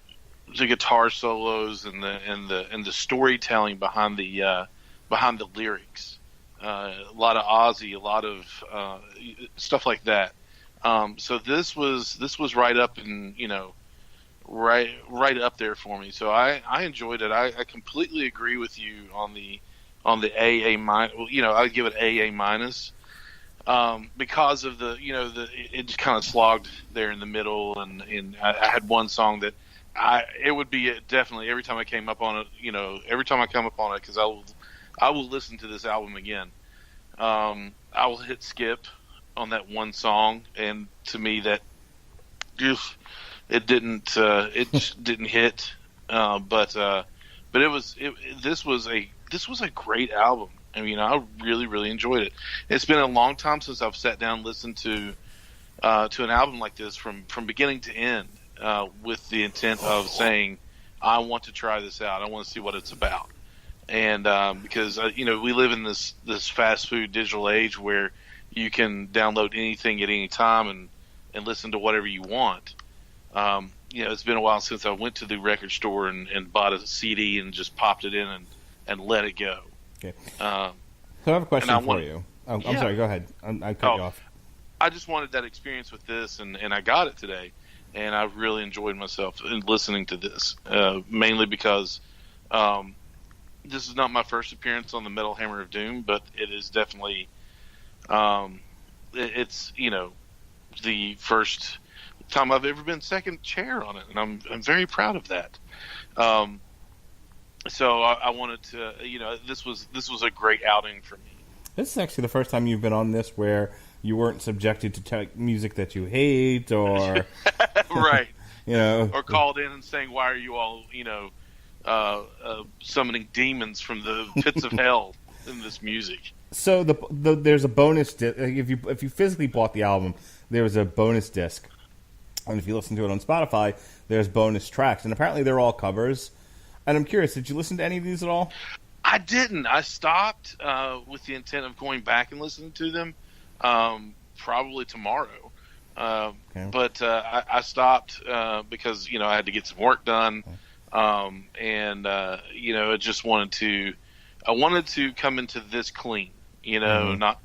the guitar solos and the storytelling behind the lyrics. A lot of Ozzy, a lot of stuff like that. So this was right up and right up there for me. So I enjoyed it. I completely agree with you on the AA minus. I'd give it AA minus because of it just kind of slogged there in the middle, and I had one song that it would be definitely every time I came up on it. Every time I come up on it, because I will listen to this album again. I will hit skip on that one song, and to me that it didn't hit. But this was a great album. I mean, I really, really enjoyed it. It's been a long time since I've sat down and listened to an album like this from beginning to end, with the intent of saying, I want to try this out. I want to see what it's about. And because we live in this fast food digital age where you can download anything at any time and listen to whatever you want. It's been a while since I went to the record store and bought a CD and just popped it in and let it go. Okay. So I have a question for you. I'm sorry. Go ahead. I cut you off. I just wanted that experience with this, and I got it today. And I really enjoyed myself in listening to this, mainly because this is not my first appearance on the Metal Hammer of Doom, but it is definitely it's the first time I've ever been second chair on it, and I'm very proud of that. So I wanted to, this was a great outing for me. This is actually the first time you've been on this where you weren't subjected to music that you hate, or right, or called in and saying, "Why are you all, summoning demons from the pits of hell in this music?" So there's a bonus disc. If you physically bought the album, there was a bonus disc, and if you listen to it on Spotify, there's bonus tracks, and apparently they're all covers. And I'm curious, did you listen to any of these at all? I didn't. I stopped with the intent of going back and listening to them. Probably tomorrow. Okay. But I stopped because I had to get some work done, and I just wanted to come into this clean, not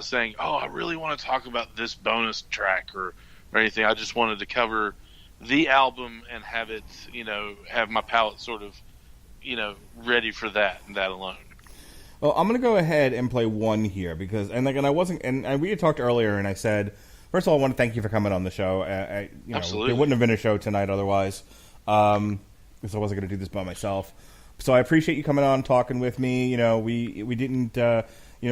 saying, oh, I really want to talk about this bonus track or anything. I just wanted to cover the album and have it, have my palate sort of, ready for that and that alone. Well, I'm going to go ahead and play one here because, and we had talked earlier, and I said, first of all, I want to thank you for coming on the show. Absolutely. There wouldn't have been a show tonight otherwise, because I wasn't going to do this by myself. So I appreciate you coming on and talking with me. You know, we didn't.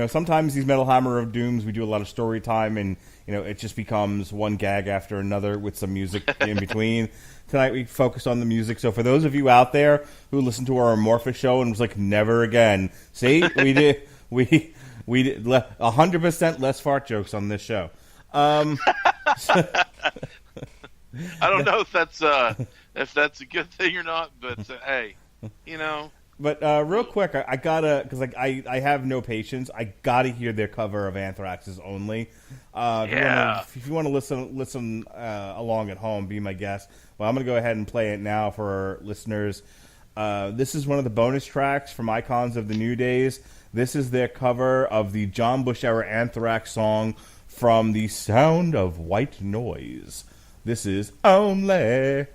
Sometimes these Metal Hammer of Dooms, we do a lot of story time, and it just becomes one gag after another with some music in between. Tonight we focused on the music. So for those of you out there who listened to our Amorphous show and was like, never again. See, we did 100% less fart jokes on this show. I don't know if that's a good thing or not, but hey, But real quick, I gotta, because I have no patience. I gotta hear their cover of Anthrax's "Only." If you want to listen along at home, be my guest. Well, I'm gonna go ahead and play it now for our listeners. This is one of the bonus tracks from Icons of the New Days. This is their cover of the John Bush era Anthrax song from The Sound of White Noise. This is "Only."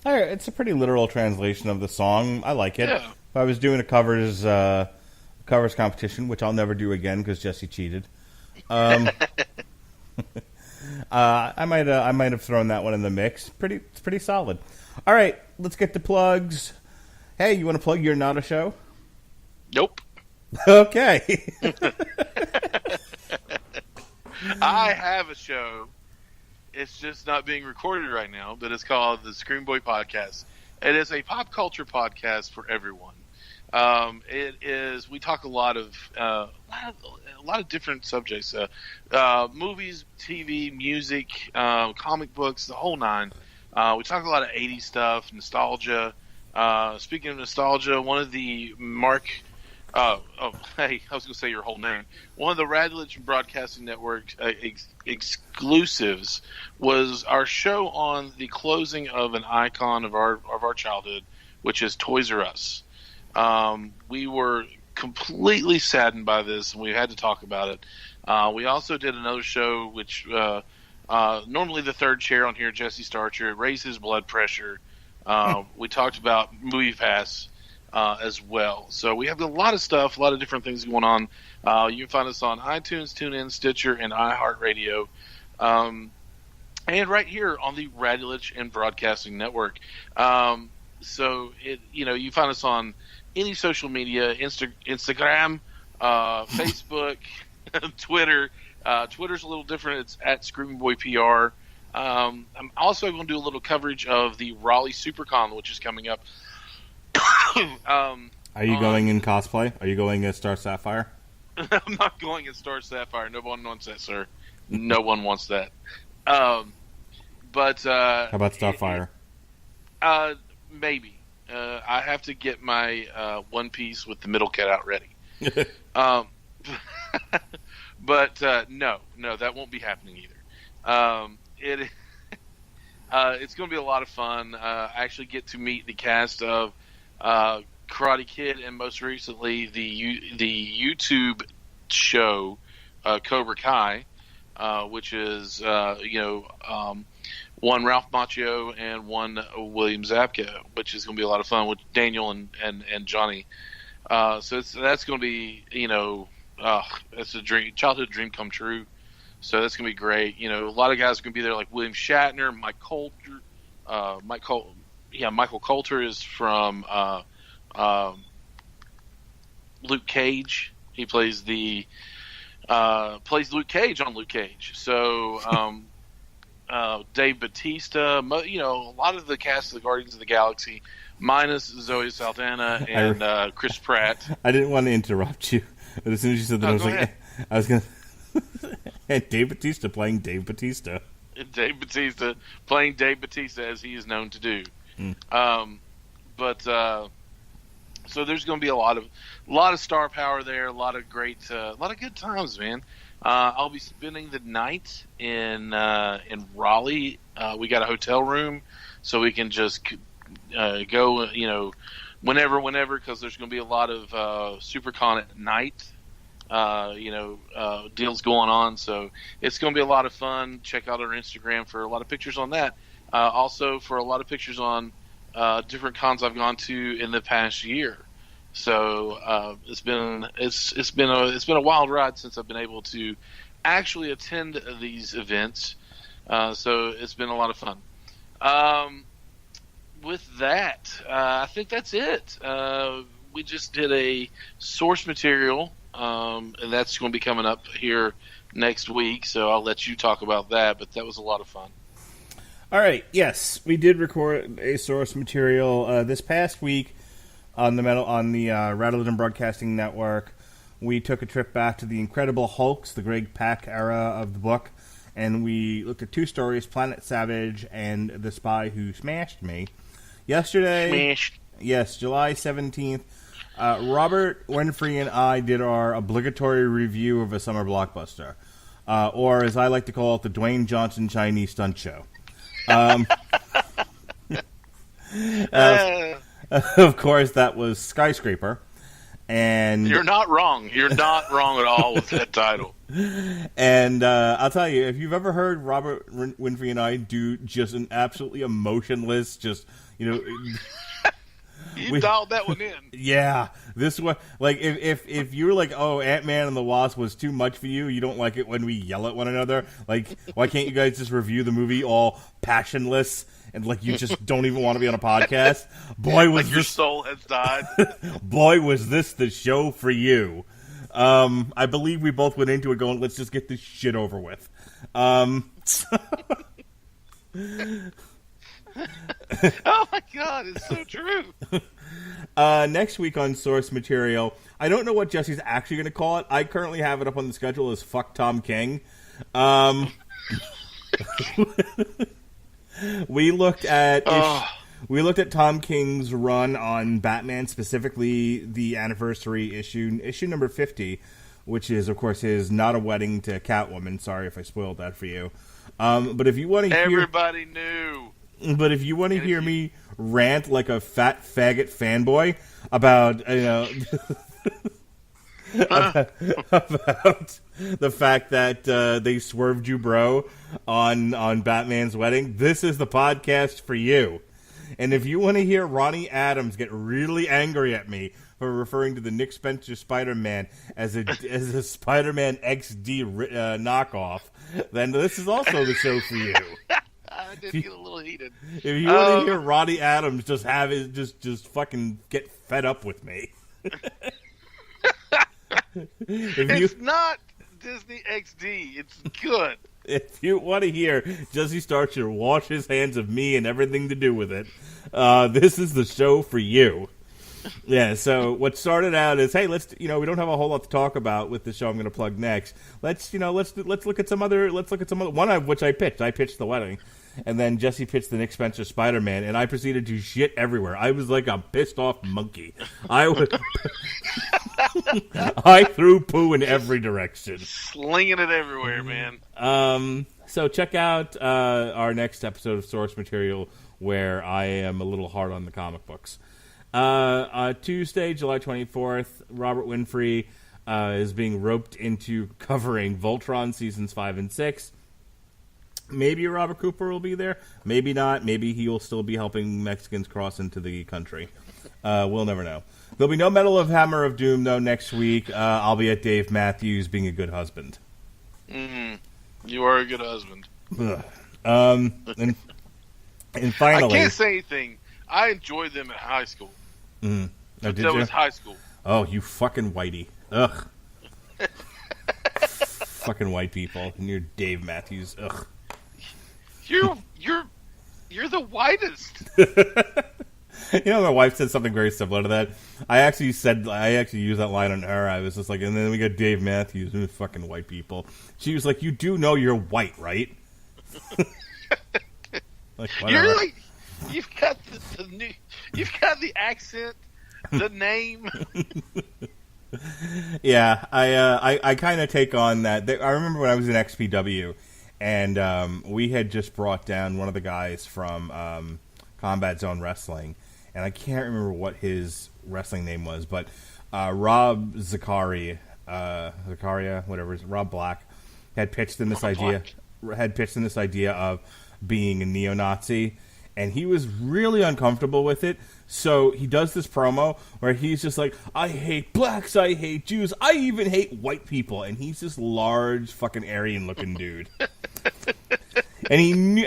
It's a pretty literal translation of the song. I like it. Yeah. If I was doing a covers competition, which I'll never do again because Jesse cheated, I might have thrown that one in the mix. It's pretty solid. All right, let's get to plugs. Hey, you want to plug your Not a Show? Nope. Okay. I have a show. It's just not being recorded right now, but it's called the Scream Boy Podcast. It is a pop culture podcast for everyone. We talk a lot of different subjects, movies, TV, music, comic books, the whole nine. We talk a lot of 80s stuff, nostalgia. Speaking of nostalgia, one of the I was going to say your whole name. One of the Radulich Broadcasting Network exclusives was our show on the closing of an icon of our childhood, which is Toys R Us. We were completely saddened by this, and we had to talk about it. We also did another show, which normally the third chair on here, Jesse Starcher, it raised his blood pressure. We talked about Movie Pass. As well. So we have a lot of stuff, a lot of different things going on. You can find us on iTunes, TuneIn, Stitcher, and iHeartRadio. And right here on the Radulich and Broadcasting Network. So you find us on any social media, Instagram, Facebook, Twitter. Twitter's a little different. It's at Screaming Boy PR. I'm also going to do a little coverage of the Raleigh SuperCon, which is coming up. Are you going in cosplay? Are you going as Star Sapphire? I'm not going as Star Sapphire. No one wants that, sir. No one wants that. How about Starfire? Maybe. I have to get my one piece with the middle cut out ready. But no, that won't be happening either. It's going to be a lot of fun. I actually get to meet the cast of Karate Kid and most recently the YouTube show Cobra Kai, which is one Ralph Macchio and one William Zabka, which is going to be a lot of fun with Daniel and Johnny. So that's going to be that's a childhood dream come true. So that's going to be great. A lot of guys are going to be there, like William Shatner, Michael Coulter is from Luke Cage. He plays Luke Cage on Luke Cage. So Dave Bautista, a lot of the cast of the Guardians of the Galaxy, minus Zoe Saldana and Chris Pratt. I didn't want to interrupt you, but as soon as you said that, I was going to. And Dave Bautista playing Dave Bautista. Dave Bautista playing Dave Bautista, as he is known to do. So there's going to be a lot of star power there, a lot of good times, man. I'll be spending the night in Raleigh. We got a hotel room, so we can just go, whenever, because there's going to be a lot of SuperCon at night. Deals going on, so it's going to be a lot of fun. Check out our Instagram for a lot of pictures on that. Also for a lot of pictures on different cons I've gone to in the past year. So it's been a wild ride since I've been able to actually attend these events. So it's been a lot of fun. With that, I think that's it. We just did a source material. And that's going to be coming up here next week, so I'll let you talk about that, but that was a lot of fun. All right, yes, we did record a source material this past week on the Radulich and Broadcasting Network. We took a trip back to the Incredible Hulks, the Greg Pak era of the book, and we looked at two stories, Planet Savage and The Spy Who Smashed Me. Yesterday, yes, July 17th, Robert Winfrey and I did our obligatory review of a summer blockbuster, or as I like to call it, the Dwayne Johnson Chinese stunt show. Of course, that was Skyscraper, and you're not wrong. You're not wrong at all with that title. And I'll tell you, if you've ever heard Robert Winfrey and I do just an absolutely emotionless, You dialed that one in. Yeah, this one, like, if you were like, oh, Ant-Man and the Wasp was too much for you, you don't like it when we yell at one another, like, why can't you guys just review the movie all passionless and, like, you just don't even want to be on a podcast? Boy, was like your soul has died. Boy, was this the show for you. I believe we both went into it going, let's just get this shit over with. Oh my god, it's so true. Next week on source material, I don't know what Jesse's actually going to call it. I currently have it up on the schedule as Fuck Tom King. We looked at Tom King's run on Batman, specifically the anniversary issue number 50, which is, of course, his Not a Wedding to Catwoman. Sorry if I spoiled that for you. But if you want to hear... Everybody knew. But if you want to hear me rant like a fat faggot fanboy about, about the fact that they swerved you, bro, on Batman's wedding, this is the podcast for you. And if you want to hear Ronnie Adams get really angry at me for referring to the Nick Spencer Spider-Man as a Spider-Man XD knockoff, then this is also the show for you. I did get a little heated. If you want to hear Ronnie Adams just fucking get fed up with me. It's not Disney XD. It's good. If you want to hear Jesse Starcher wash his hands of me and everything to do with it, this is the show for you. Yeah, so what started out is, hey, let's we don't have a whole lot to talk about with the show I'm going to plug next. Let's look at some other one of which I pitched. I pitched The Wedding, and then Jesse pitched the Nick Spencer Spider-Man, and I proceeded to shit everywhere. I was like a pissed off monkey. I threw poo in every direction, slinging it everywhere, man. So check out our next episode of Source Material, where I am a little hard on the comic books. Tuesday, July 24th, Robert Winfrey is being roped into covering Voltron Seasons 5 and 6. Maybe Robert Cooper will be there. Maybe not. Maybe he will still be helping Mexicans cross into the country. We'll never know. There'll be no Medal of Hammer of Doom, though, next week. I'll be at Dave Matthews being a good husband. You are a good husband. And finally... I can't say anything. I enjoyed them in high school. Oh, But that was high school. Oh, you fucking whitey. Ugh. Fucking white people. And you're Dave Matthews. Ugh. You're the whitest. You know, my wife said something very similar to that. I actually used that line on her. I was just like, and then we got Dave Matthews and fucking white people. She was like, you do know you're white, right? Like, You're like, you've got you've got the accent, the name. Yeah, I kind of take on that. I remember when I was in XPW, and we had just brought down one of the guys from Combat Zone Wrestling, and I can't remember what his wrestling name was, but Rob Zakaria, whatever, Rob Black, had pitched in this idea of being a neo-Nazi, and he was really uncomfortable with it. So he does this promo where he's just like, I hate blacks, I hate Jews, I even hate white people, and he's this large fucking Aryan-looking dude. And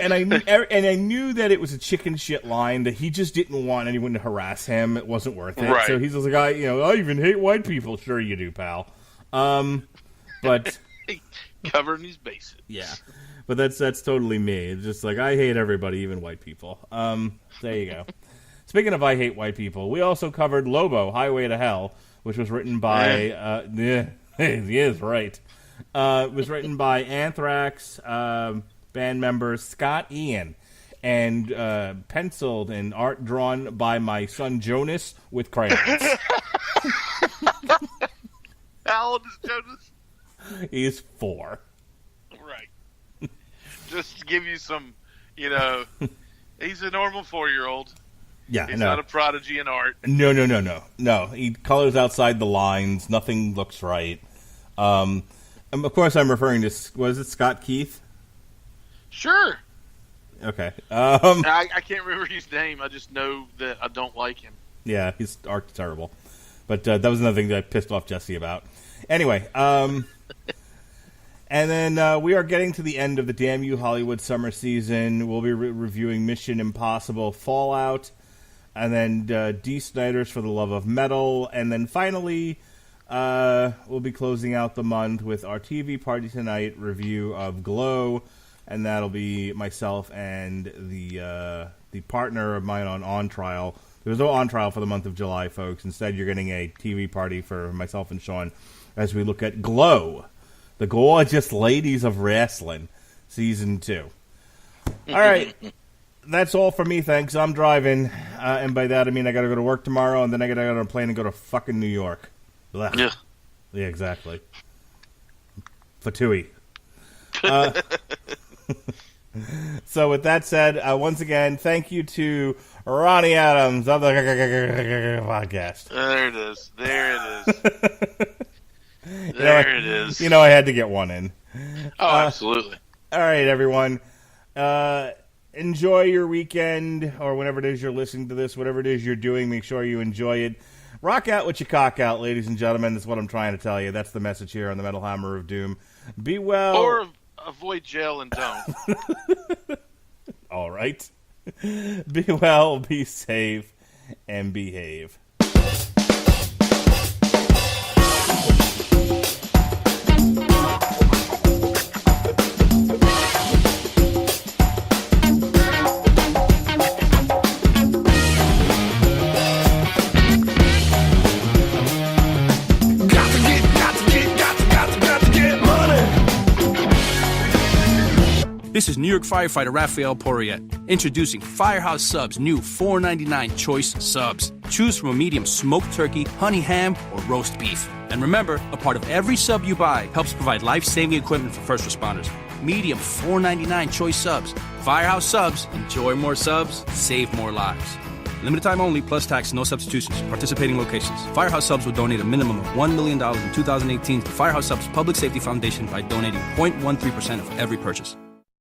I knew that it was a chicken shit line, that he just didn't want anyone to harass him. It wasn't worth it. Right. So he's just like, I even hate white people. Sure you do, pal. But Covering his bases. yeah, but that's totally me. It's just like, I hate everybody, even white people. There you go. Speaking of I hate white people, we also covered Lobo, Highway to Hell, which was written by he is right. It was written by Anthrax band member Scott Ian, and penciled and art drawn by my son Jonas with crayons. How old is Jonas? He's 4. Right. Just to give you some, he's a normal 4-year-old. Yeah, He's no. not a prodigy in art. No. He colors outside the lines. Nothing looks right. And of course, I'm referring to, was it Scott Keith? Sure. Okay. I can't remember his name. I just know that I don't like him. Yeah, his art's terrible. But that was another thing that I pissed off Jesse about. Anyway, and then we are getting to the end of the Damn You Hollywood summer season. We'll be reviewing Mission Impossible Fallout, and then D. Snyder's For the Love of Metal, and then finally we'll be closing out the month with our TV Party Tonight review of Glow, and that'll be myself and the partner of mine on Trial. There was no On Trial for the month of July, folks. Instead, you're getting a TV party for myself and Sean as we look at Glow, the Gorgeous Ladies of Wrestling, Season 2. All right. That's all for me, thanks. I'm driving, and by that I mean I got to go to work tomorrow, and then I got to get on a plane and go to fucking New York. Ugh. Yeah. Yeah, exactly. Fatui. So with that said, once again, thank you to Ronnie Adams of the podcast. There it is. There it is. I had to get one in. Oh, absolutely. All right, everyone. Enjoy your weekend, or whenever it is you're listening to this, whatever it is you're doing, make sure you enjoy it. Rock out with your cock out, ladies and gentlemen. That's what I'm trying to tell you. That's the message here on the Metal Hammer of Doom. Be well. Or avoid jail and don't. All right. Be well, be safe, and behave. This is New York firefighter Raphael Porriette, introducing Firehouse Subs' new $4.99 choice subs. Choose from a medium smoked turkey, honey ham, or roast beef. And remember, a part of every sub you buy helps provide life-saving equipment for first responders. medium $4.99 choice subs. Firehouse Subs. Enjoy more subs, save more lives. Limited time only, plus tax, no substitutions. Participating locations. Firehouse Subs will donate a minimum of $1 million in 2018 to Firehouse Subs Public Safety Foundation by donating 0.13% of every purchase.